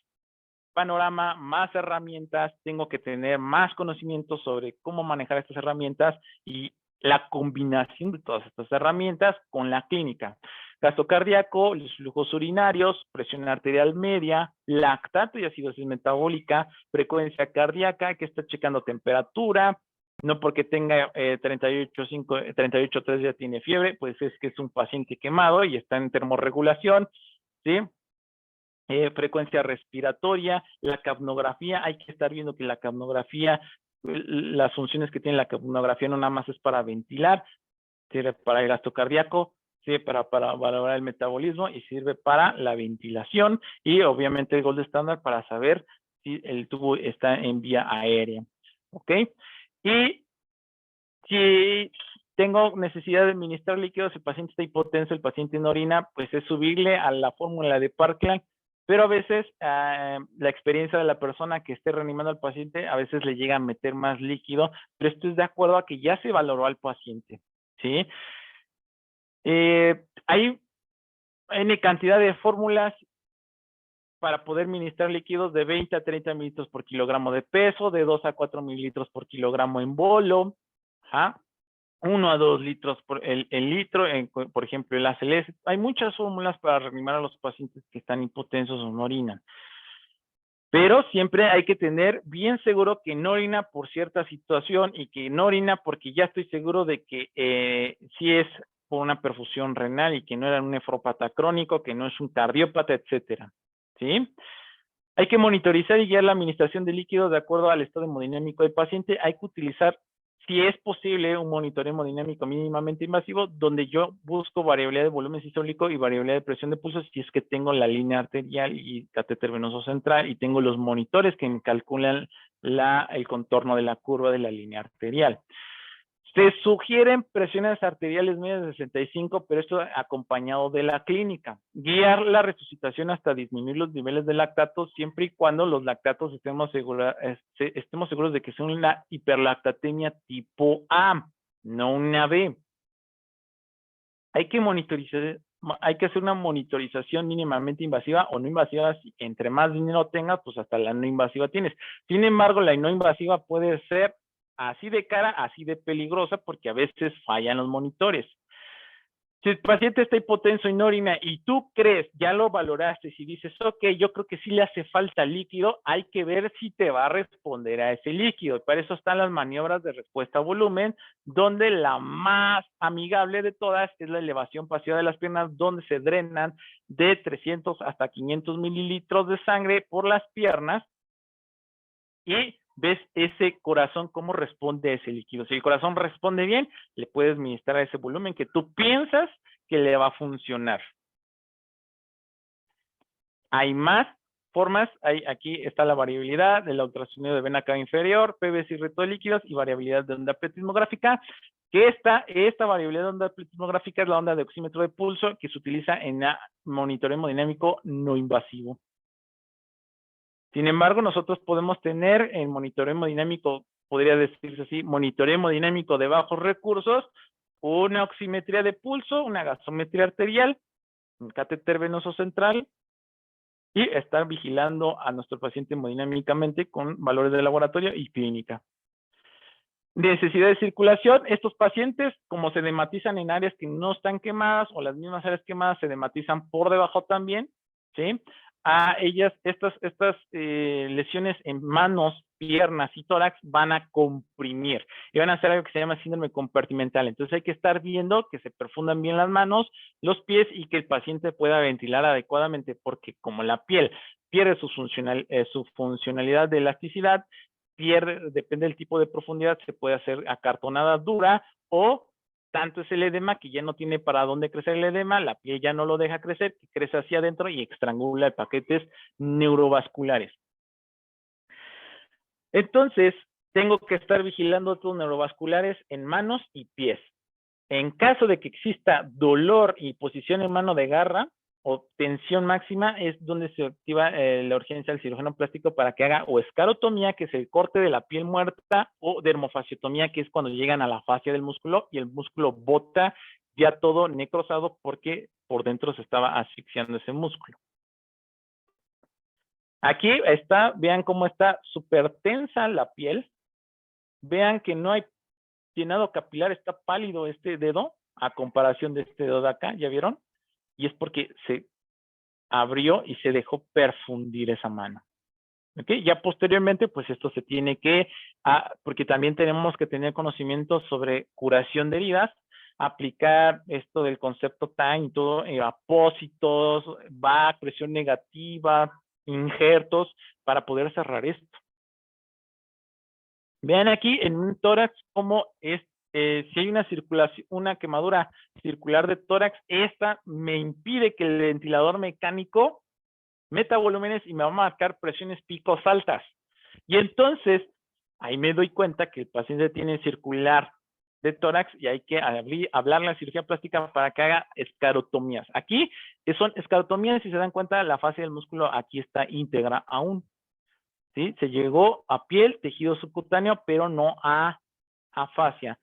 panorama, más herramientas, tengo que tener más conocimiento sobre cómo manejar estas herramientas y la combinación de todas estas herramientas con la clínica. gasto cardíaco, los flujos urinarios, presión arterial media, lactato y acidosis metabólica, frecuencia cardíaca, hay que estar checando temperatura, no porque tenga 38.3 ya tiene fiebre, pues es que es un paciente quemado y está en termorregulación, ¿sí? Frecuencia respiratoria, la capnografía, hay que estar viendo que la capnografía, las funciones que tiene la capnografía no nada más es para ventilar, sirve para el gasto cardíaco, sirve para valorar el metabolismo y sirve para la ventilación y obviamente el gold estándar para saber si el tubo está en vía aérea, ¿ok? Y si tengo necesidad de administrar líquidos, el paciente está hipotenso, el paciente no orina, pues es subirle a la fórmula de Parkland, pero a veces la experiencia de la persona que esté reanimando al paciente, a veces le llega a meter más líquido, pero esto es de acuerdo a que ya se valoró al paciente, ¿sí? Hay N cantidad de fórmulas para poder ministrar líquidos de 20 a 30 mililitros por kilogramo de peso, de 2 a 4 mililitros por kilogramo en bolo, 1 a 2 litros por el litro, por ejemplo, el ACLS. Hay muchas fórmulas para reanimar a los pacientes que están hipotensos o no orinan. Pero siempre hay que tener bien seguro que no orina por cierta situación y que no orina porque ya estoy seguro de que sí es por una perfusión renal y que no era un nefrópata crónico, que no es un cardiópata, etcétera, ¿sí? Hay que monitorizar y guiar la administración de líquidos de acuerdo al estado hemodinámico del paciente. Hay que utilizar, si es posible, un monitoreo hemodinámico mínimamente invasivo, donde yo busco variabilidad de volumen sistólico y variabilidad de presión de pulso si es que tengo la línea arterial y catéter venoso central y tengo los monitores que me calculan el contorno de la curva de la línea arterial. Se sugieren presiones arteriales medias de 65, pero esto acompañado de la clínica. Guiar la resucitación hasta disminuir los niveles de lactatos siempre y cuando los lactatos estemos seguros de que son una hiperlactatemia tipo A, no una B. Hay que hacer una monitorización mínimamente invasiva o no invasiva. Entre más dinero tengas, pues hasta la no invasiva tienes. Sin embargo, la no invasiva puede ser así de cara, así de peligrosa, porque a veces fallan los monitores. Si el paciente está hipotenso y no orina y tú crees, ya lo valoraste, si dices, ok, yo creo que sí le hace falta líquido, hay que ver si te va a responder a ese líquido. Para eso están las maniobras de respuesta a volumen, donde la más amigable de todas es la elevación pasiva de las piernas, donde se drenan de 300 hasta 500 mililitros de sangre por las piernas y ves ese corazón cómo responde a ese líquido. Si el corazón responde bien, le puedes ministrar ese volumen que tú piensas que le va a funcionar. Hay más formas. Aquí está la variabilidad del ultrasonido de vena cava inferior, PVC y reto de líquidos y variabilidad de onda pletismográfica. Que esta variabilidad de onda pletismográfica es la onda de oxímetro de pulso que se utiliza en monitoreo hemodinámico no invasivo. Sin embargo, nosotros podemos tener en monitoreo hemodinámico, podría decirse así, monitoreo hemodinámico de bajos recursos, una oximetría de pulso, una gasometría arterial, un catéter venoso central y estar vigilando a nuestro paciente hemodinámicamente con valores de laboratorio y clínica. Necesidad de circulación, estos pacientes, como se edematizan en áreas que no están quemadas o las mismas áreas quemadas se edematizan por debajo también, ¿sí? A ellas, estas lesiones en manos, piernas y tórax van a comprimir y van a hacer algo que se llama síndrome compartimental. Entonces hay que estar viendo que se perfundan bien las manos, los pies y que el paciente pueda ventilar adecuadamente, porque como la piel pierde su funcionalidad de elasticidad, depende del tipo de profundidad, se puede hacer acartonada dura o tanto es el edema que ya no tiene para dónde crecer el edema, la piel ya no lo deja crecer, que crece hacia adentro y estrangula paquetes neurovasculares. Entonces, tengo que estar vigilando otros neurovasculares en manos y pies. En caso de que exista dolor y posición en mano de garra o tensión máxima, es donde se activa la urgencia del cirujano plástico para que haga o escarotomía, que es el corte de la piel muerta, o dermofasciotomía, que es cuando llegan a la fascia del músculo y el músculo bota ya todo necrosado porque por dentro se estaba asfixiando ese músculo. Aquí está, vean cómo está súper tensa la piel. Vean que no hay llenado capilar, está pálido este dedo a comparación de este dedo de acá, ¿ya vieron? y es porque se abrió y se dejó perfundir esa mano. ¿Okay? Ya posteriormente, pues esto se tiene que, porque también tenemos que tener conocimiento sobre curación de heridas, aplicar esto del concepto TAN y todo, apósitos, VAC, presión negativa, injertos, para poder cerrar esto. Vean aquí en un tórax cómo es, si hay una circulación, una quemadura circular de tórax, esta me impide que el ventilador mecánico meta volúmenes y me va a marcar presiones picos altas. Y entonces, ahí me doy cuenta que el paciente tiene circular de tórax y hay que hablarle a la cirugía plástica para que haga escarotomías. Aquí son escarotomías, si se dan cuenta, la fascia del músculo aquí está íntegra aún. ¿Sí? Se llegó a piel, tejido subcutáneo, pero no a fascia.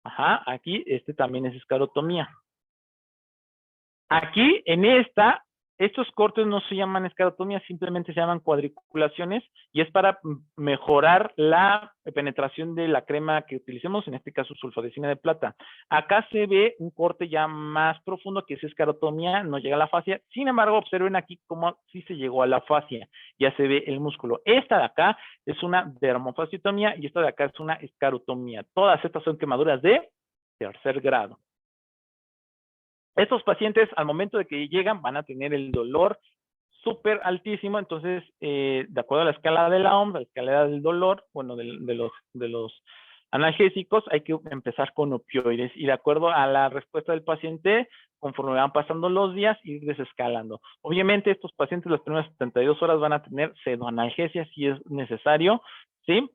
Ajá, aquí también es escarotomía. Aquí, en estos cortes no se llaman escarotomías, simplemente se llaman cuadriculaciones y es para mejorar la penetración de la crema que utilicemos, en este caso sulfadecina de plata. Acá se ve un corte ya más profundo que es escarotomía, no llega a la fascia. Sin embargo, observen aquí cómo sí se llegó a la fascia, ya se ve el músculo. Esta de acá es una dermofasciotomía y esta de acá es una escarotomía. Todas estas son quemaduras de tercer grado. Estos pacientes, al momento de que llegan, van a tener el dolor súper altísimo. Entonces, de acuerdo a la escala de la OMS, la escala del dolor, bueno, de los analgésicos, hay que empezar con opioides. Y de acuerdo a la respuesta del paciente, conforme van pasando los días, ir desescalando. Obviamente, estos pacientes las primeras 72 horas van a tener pseudoanalgesia si es necesario, ¿sí?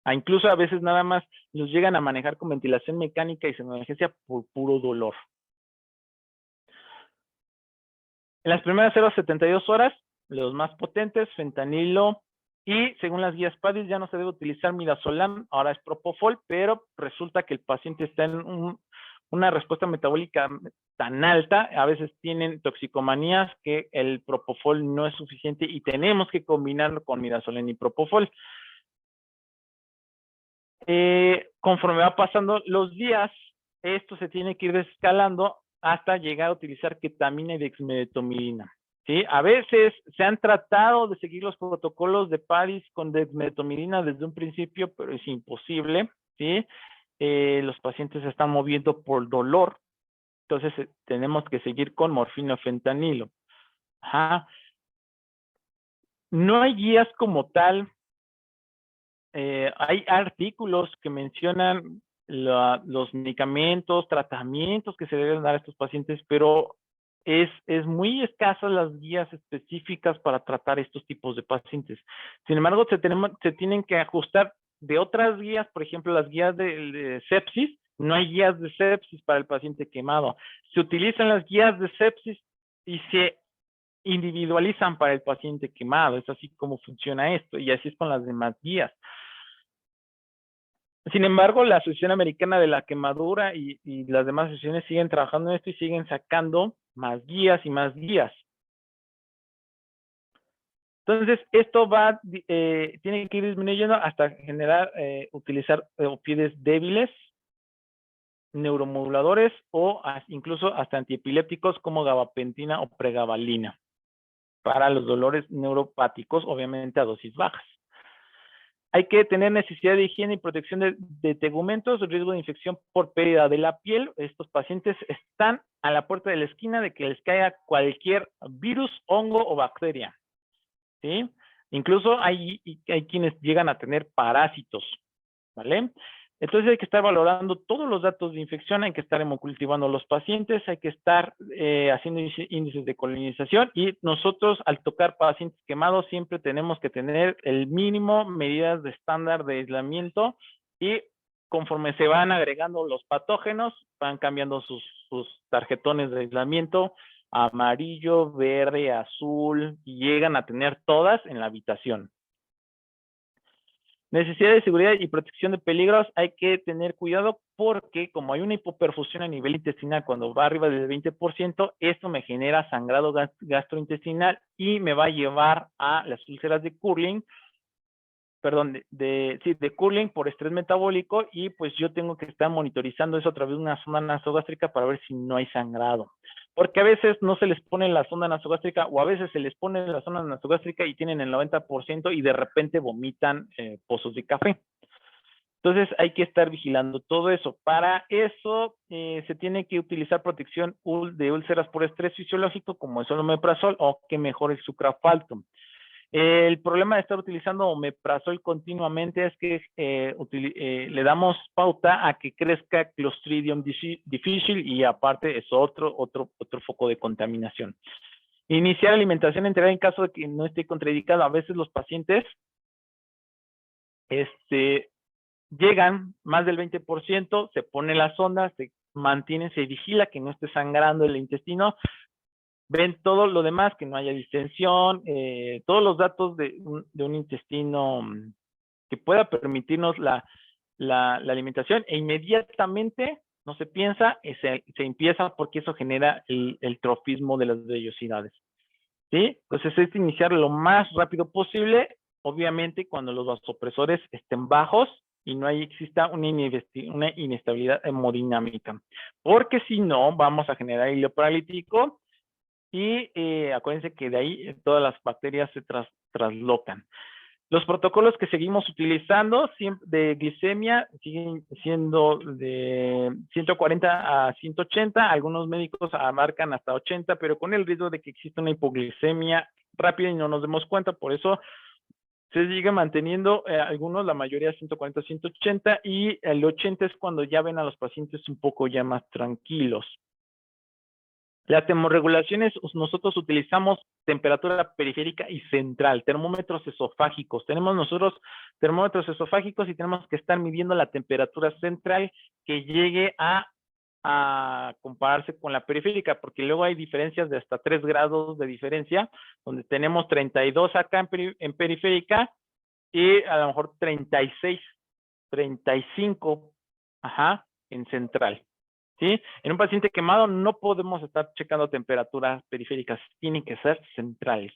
Incluso a veces nada más los llegan a manejar con ventilación mecánica y pseudoanalgesia por puro dolor. En las primeras 0,72 horas, los más potentes, fentanilo, y según las guías PADIS ya no se debe utilizar midazolam, ahora es propofol, pero resulta que el paciente está en una respuesta metabólica tan alta, a veces tienen toxicomanías que el propofol no es suficiente y tenemos que combinarlo con midazolam y propofol. Conforme va pasando los días, esto se tiene que ir desescalando hasta llegar a utilizar ketamina y dexmedetomidina. ¿Sí? A veces se han tratado de seguir los protocolos de PADIS con dexmedetomidina desde un principio, pero es imposible. ¿Sí? Los pacientes se están moviendo por dolor, entonces tenemos que seguir con morfina o fentanilo. Ajá. No hay guías como tal. Hay artículos que mencionan los medicamentos, tratamientos que se deben dar a estos pacientes, pero es muy escasas las guías específicas para tratar estos tipos de pacientes. Sin embargo, se tienen que ajustar de otras guías, por ejemplo, las guías de sepsis. No hay guías de sepsis para el paciente quemado. Se utilizan las guías de sepsis y se individualizan para el paciente quemado. Es así como funciona esto y así es con las demás guías. Sin embargo, la Asociación Americana de la Quemadura y las demás asociaciones siguen trabajando en esto y siguen sacando más guías y más guías. Entonces, esto tiene que ir disminuyendo hasta generar, utilizar opioides débiles, neuromoduladores o incluso hasta antiepilépticos como gabapentina o pregabalina para los dolores neuropáticos, obviamente a dosis bajas. Hay que tener necesidad de higiene y protección de tegumentos, riesgo de infección por pérdida de la piel. Estos pacientes están a la puerta de la esquina de que les caiga cualquier virus, hongo o bacteria. ¿Sí? Incluso hay quienes llegan a tener parásitos. ¿Vale? Entonces hay que estar valorando todos los datos de infección, hay que estar hemocultivando a los pacientes, hay que estar haciendo índices de colonización y nosotros al tocar pacientes quemados siempre tenemos que tener el mínimo medidas de estándar de aislamiento y conforme se van agregando los patógenos, van cambiando sus tarjetones de aislamiento, amarillo, verde, azul, y llegan a tener todas en la habitación. Necesidad de seguridad y protección de peligros, hay que tener cuidado porque como hay una hipoperfusión a nivel intestinal cuando va arriba del 20%, esto me genera sangrado gastrointestinal y me va a llevar a las úlceras de Curling, perdón, de Curling por estrés metabólico y pues yo tengo que estar monitorizando eso a través de una sonda nasogástrica para ver si no hay sangrado. porque a veces no se les pone la sonda nasogástrica o a veces se les pone la sonda nasogástrica y tienen el 90% y de repente vomitan pozos de café. Entonces hay que estar vigilando todo eso. Para eso se tiene que utilizar protección de úlceras por estrés fisiológico como es el omeprazol o que mejor el sucralfate. El problema de estar utilizando omeprazol continuamente es que le damos pauta a que crezca Clostridium difficile y aparte es otro foco de contaminación. Iniciar alimentación enteral en caso de que no esté contraindicado. A veces los pacientes llegan más del 20%, se pone la sonda, se mantiene, se vigila que no esté sangrando el intestino, ven todo lo demás, que no haya distensión, todos los datos de un intestino que pueda permitirnos la alimentación e inmediatamente no se piensa, se empieza porque eso genera el trofismo de las vellosidades. ¿Sí? Entonces es iniciar lo más rápido posible, obviamente cuando los vasopresores estén bajos y no exista una inestabilidad hemodinámica, porque si no vamos a generar hilo paralítico y acuérdense que de ahí todas las bacterias se traslocan. Los protocolos que seguimos utilizando de glicemia siguen siendo de 140 a 180. Algunos médicos marcan hasta 80, pero con el riesgo de que exista una hipoglicemia rápida y no nos demos cuenta. Por eso se sigue manteniendo algunos, la mayoría 140 a 180 y el 80 es cuando ya ven a los pacientes un poco ya más tranquilos. Las termorregulaciones, nosotros utilizamos temperatura periférica y central, termómetros esofágicos. Tenemos nosotros termómetros esofágicos y tenemos que estar midiendo la temperatura central que llegue a compararse con la periférica, porque luego hay diferencias de hasta 3 grados de diferencia, donde tenemos 32 acá en periférica y a lo mejor 36, 35, en central. ¿Sí? En un paciente quemado no podemos estar checando temperaturas periféricas, tienen que ser centrales.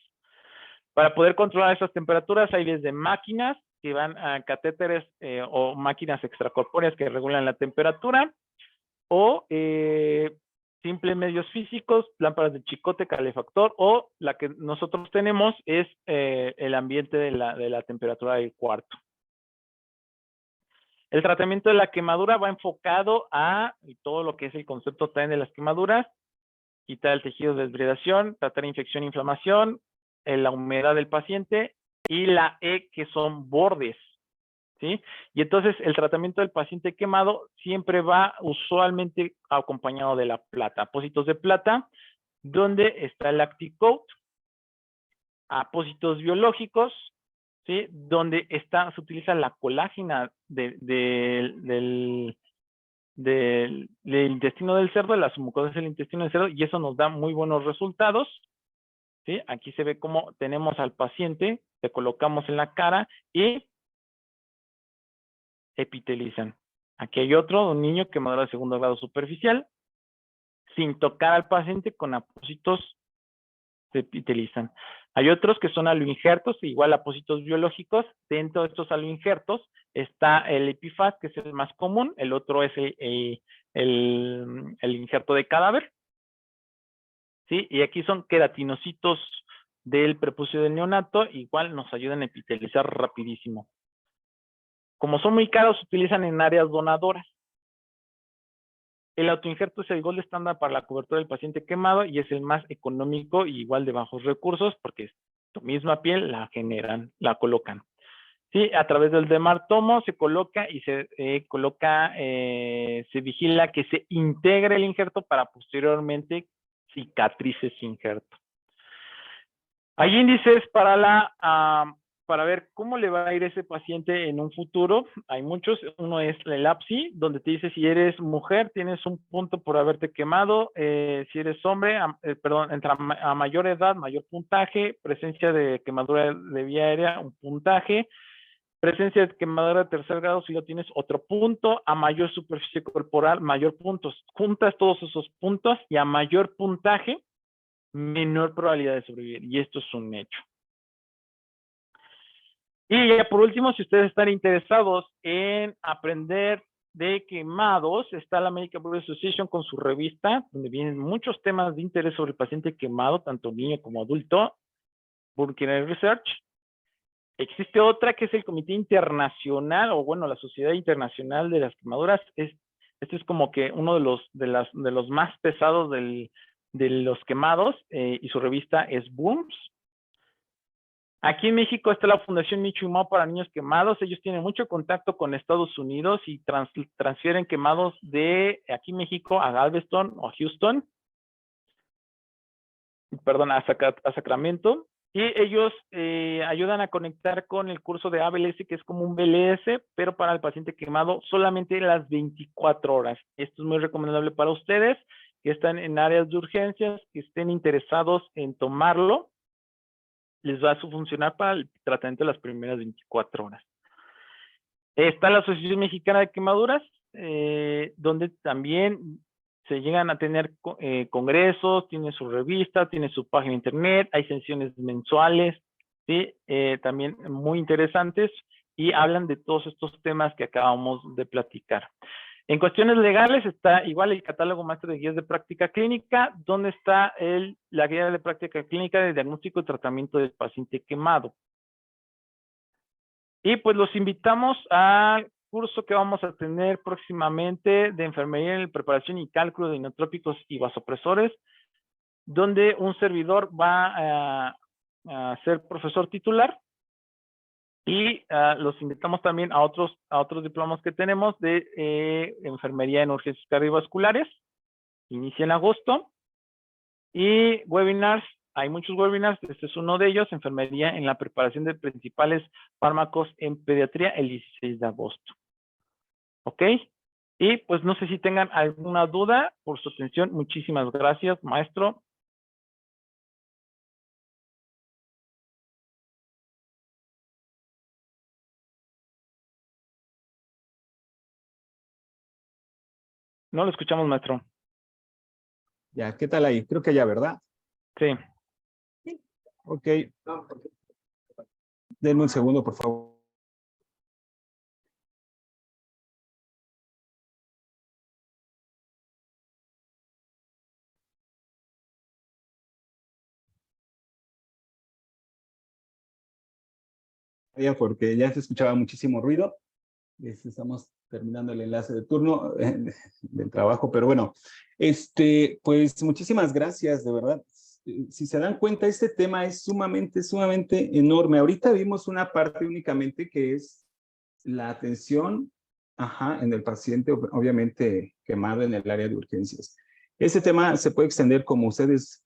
Para poder controlar esas temperaturas hay desde máquinas que van a catéteres o máquinas extracorpóreas que regulan la temperatura o simples medios físicos, lámparas de chicote, calefactor o la que nosotros tenemos es el ambiente de la temperatura del cuarto. El tratamiento de la quemadura va enfocado a todo lo que es el concepto también de las quemaduras, quitar el tejido de desbridación, tratar infección e inflamación, la humedad del paciente y la E, que son bordes, ¿sí? Y entonces el tratamiento del paciente quemado siempre va usualmente acompañado de la plata, apósitos de plata, donde está el Acticoat, apósitos biológicos, ¿sí? Donde se utiliza la colágena del intestino del cerdo, de las mucosas del intestino del cerdo, y eso nos da muy buenos resultados. ¿Sí? Aquí se ve cómo tenemos al paciente, le colocamos en la cara y epitelizan. Aquí hay otro, un niño quemadura de segundo grado superficial, sin tocar al paciente con apósitos se epitelizan. Hay otros que son aloinjertos, igual apósitos biológicos. Dentro de estos aloinjertos está el EpiFast, que es el más común. El otro es el injerto de cadáver. ¿Sí? Y aquí son queratinocitos del prepucio del neonato. Igual nos ayudan a epitelizar rapidísimo. Como son muy caros, se utilizan en áreas donadoras. El autoinjerto es el gold estándar para la cobertura del paciente quemado y es el más económico y igual de bajos recursos porque es tu misma piel la generan, la colocan. Sí, a través del dermatomo se coloca y se vigila que se integre el injerto para posteriormente cicatrice ese injerto. Hay índices para ver cómo le va a ir ese paciente en un futuro. Hay muchos. Uno es el APSI, donde te dice si eres mujer, tienes un punto por haberte quemado. Si eres hombre, a mayor edad, mayor puntaje. Presencia de quemadura de vía aérea, un puntaje. Presencia de quemadura de tercer grado, si lo tienes, otro punto. A mayor superficie corporal, mayor puntos. Juntas todos esos puntos y a mayor puntaje, menor probabilidad de sobrevivir. Y esto es un hecho. Y ya por último, si ustedes están interesados en aprender de quemados está la American Burn Association con su revista, donde vienen muchos temas de interés sobre el paciente quemado, tanto niño como adulto, Burn Care Research. Existe otra que es el Comité Internacional, o bueno, la Sociedad Internacional de las Quemaduras. Este es como que uno de los más pesados de los quemados, y su revista es Booms. Aquí en México está la Fundación Michu para niños quemados. Ellos tienen mucho contacto con Estados Unidos y transfieren quemados de aquí en México a Galveston o a Houston. Perdón, a Sacramento. Y ellos ayudan a conectar con el curso de ABLS, que es como un BLS, pero para el paciente quemado solamente las 24 horas. Esto es muy recomendable para ustedes que están en áreas de urgencias, que estén interesados en tomarlo. Les va a funcionar para el tratamiento de las primeras 24 horas. Está la Asociación Mexicana de Quemaduras, donde también se llegan a tener congresos, tiene su revista, tiene su página de internet, hay sesiones mensuales, ¿sí? También muy interesantes, y hablan de todos estos temas que acabamos de platicar. En cuestiones legales está igual el catálogo maestro de guías de práctica clínica, donde está la guía de práctica clínica de diagnóstico y tratamiento del paciente quemado. Y pues los invitamos al curso que vamos a tener próximamente de enfermería en preparación y cálculo de inotrópicos y vasopresores, donde un servidor va a ser profesor titular. Y los invitamos también a otros diplomas que tenemos de enfermería en urgencias cardiovasculares. Inicia en agosto. Y webinars, hay muchos webinars, este es uno de ellos, enfermería en la preparación de principales fármacos en pediatría, el 16 de agosto. ¿Ok? Y pues no sé si tengan alguna duda. Por su atención, muchísimas gracias, maestro. No lo escuchamos, maestro. Ya, ¿qué tal ahí? Creo que ya, ¿verdad? Sí. Ok. Denme un segundo, por favor. Porque ya se escuchaba muchísimo ruido. Estamos terminando el enlace de turno del trabajo, pero bueno, pues muchísimas gracias, de verdad. Si se dan cuenta, este tema es sumamente enorme. Ahorita vimos una parte únicamente que es la atención, en el paciente, obviamente quemado en el área de urgencias. Este tema se puede extender como ustedes,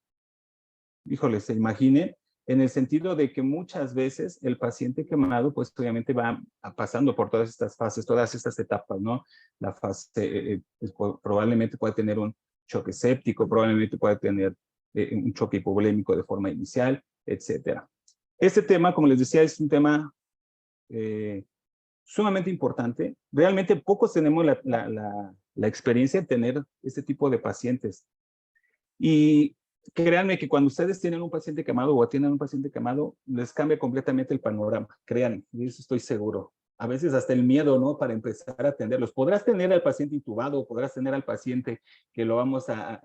híjole, se imaginen, en el sentido de que muchas veces el paciente quemado, pues obviamente va pasando por todas estas fases, todas estas etapas, ¿no? La fase, pues, probablemente puede tener un choque séptico, probablemente puede tener un choque hipovolémico de forma inicial, etcétera. Este tema, como les decía, es un tema sumamente importante. Realmente pocos tenemos la experiencia de tener este tipo de pacientes. Y créanme que cuando ustedes tienen un paciente quemado o tienen un paciente quemado, les cambia completamente el panorama. Créanme, y eso estoy seguro. A veces hasta el miedo, ¿no? Para empezar a atenderlos. Podrás tener al paciente intubado, podrás tener al paciente que le vamos a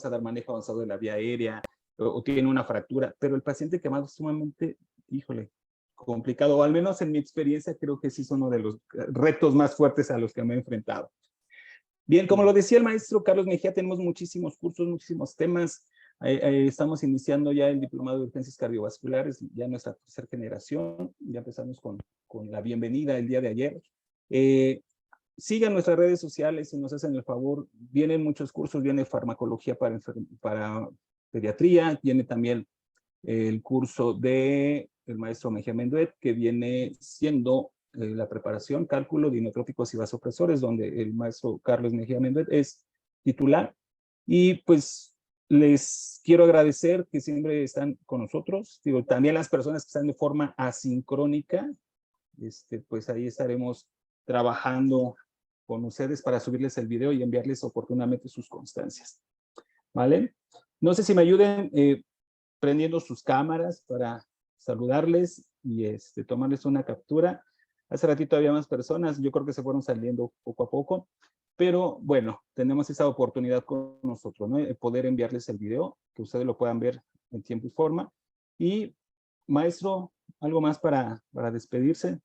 dar manejo avanzado de la vía aérea o tiene una fractura, pero el paciente quemado es sumamente, híjole, complicado. O al menos en mi experiencia creo que sí es uno de los retos más fuertes a los que me he enfrentado. Bien, como lo decía el maestro Carlos Mejía, tenemos muchísimos cursos, muchísimos temas. Estamos iniciando ya el diplomado de urgencias cardiovasculares, ya nuestra tercera generación. Ya empezamos con la bienvenida el día de ayer. Sigan nuestras redes sociales si nos hacen el favor. Vienen muchos cursos, viene farmacología para pediatría, viene también el curso de el maestro Mejía Menduet, que viene siendo la preparación, cálculo de inotrópicos y vasopresores, donde el maestro Carlos Mejía Menduet es titular. Y pues les quiero agradecer que siempre están con nosotros. Digo, también las personas que están de forma asincrónica, pues ahí estaremos trabajando con ustedes para subirles el video y enviarles oportunamente sus constancias. ¿Vale? No sé si me ayuden prendiendo sus cámaras para saludarles y tomarles una captura. Hace ratito había más personas, yo creo que se fueron saliendo poco a poco, pero bueno, tenemos esa oportunidad con nosotros, ¿no? Poder enviarles el video, que ustedes lo puedan ver en tiempo y forma. Y, maestro, ¿algo más para despedirse?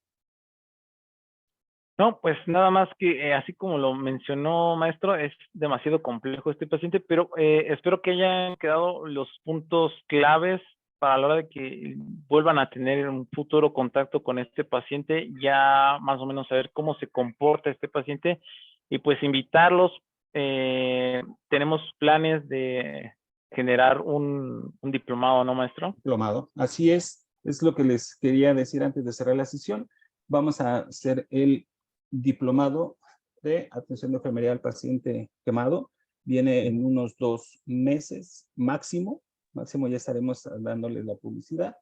No, pues nada más que, así como lo mencionó, maestro, es demasiado complejo este paciente, pero espero que hayan quedado los puntos claves para la hora de que vuelvan a tener un futuro contacto con este paciente, ya más o menos saber cómo se comporta este paciente y pues invitarlos. Tenemos planes de generar un diplomado, ¿no, maestro? Diplomado, así es lo que les quería decir antes de cerrar la sesión. Vamos a hacer el diplomado de atención de enfermería al paciente quemado. Viene en unos 2 meses máximo ya estaremos dándole la publicidad,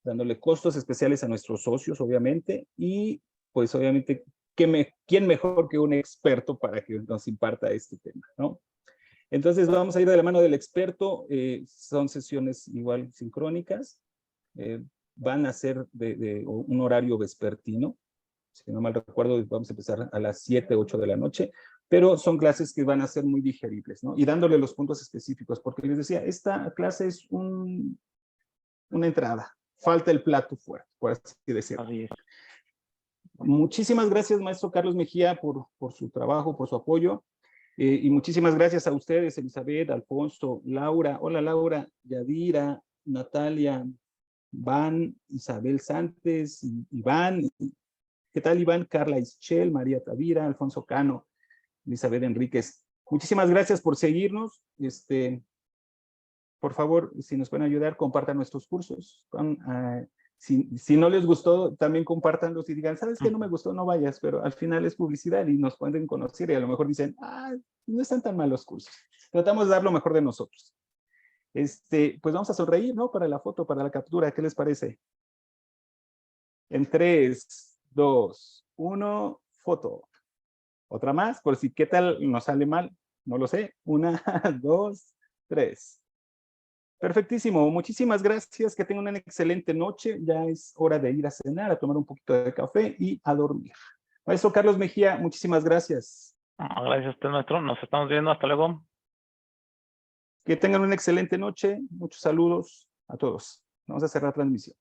dándole costos especiales a nuestros socios, obviamente, y pues obviamente, ¿quién mejor que un experto para que nos imparta este tema, ¿no? Entonces vamos a ir de la mano del experto, son sesiones igual sincrónicas, van a ser de un horario vespertino, si no mal recuerdo, vamos a empezar a las 7, 8 de la noche, pero son clases que van a ser muy digeribles, ¿no? Y dándole los puntos específicos, porque les decía, esta clase es una entrada, falta el plato fuerte, por así decirlo. Así es. Muchísimas gracias, maestro Carlos Mejía, por su trabajo, por su apoyo. Y muchísimas gracias a ustedes, Elizabeth, Alfonso, Laura. Hola, Laura, Yadira, Natalia, Van, Isabel Santos, Iván. ¿Qué tal, Iván? Carla Ischel, María Tavira, Alfonso Cano, Elizabeth Enríquez. Muchísimas gracias por seguirnos. Por favor, si nos pueden ayudar, compartan nuestros cursos. Si no les gustó, también compártanlos y digan, ¿sabes qué? No me gustó, no vayas, pero al final es publicidad y nos pueden conocer y a lo mejor dicen, no están tan mal los cursos. Tratamos de dar lo mejor de nosotros. Pues vamos a sonreír, ¿no? Para la foto, para la captura, ¿qué les parece? En 3, 2, 1, foto. Otra más, por si qué tal nos sale mal, no lo sé. 1, 2, 3. Perfectísimo, muchísimas gracias, que tengan una excelente noche, ya es hora de ir a cenar, a tomar un poquito de café y a dormir. Maestro Carlos Mejía, muchísimas gracias. Gracias a usted, maestro, nos estamos viendo, hasta luego. Que tengan una excelente noche, muchos saludos a todos. Vamos a cerrar la transmisión.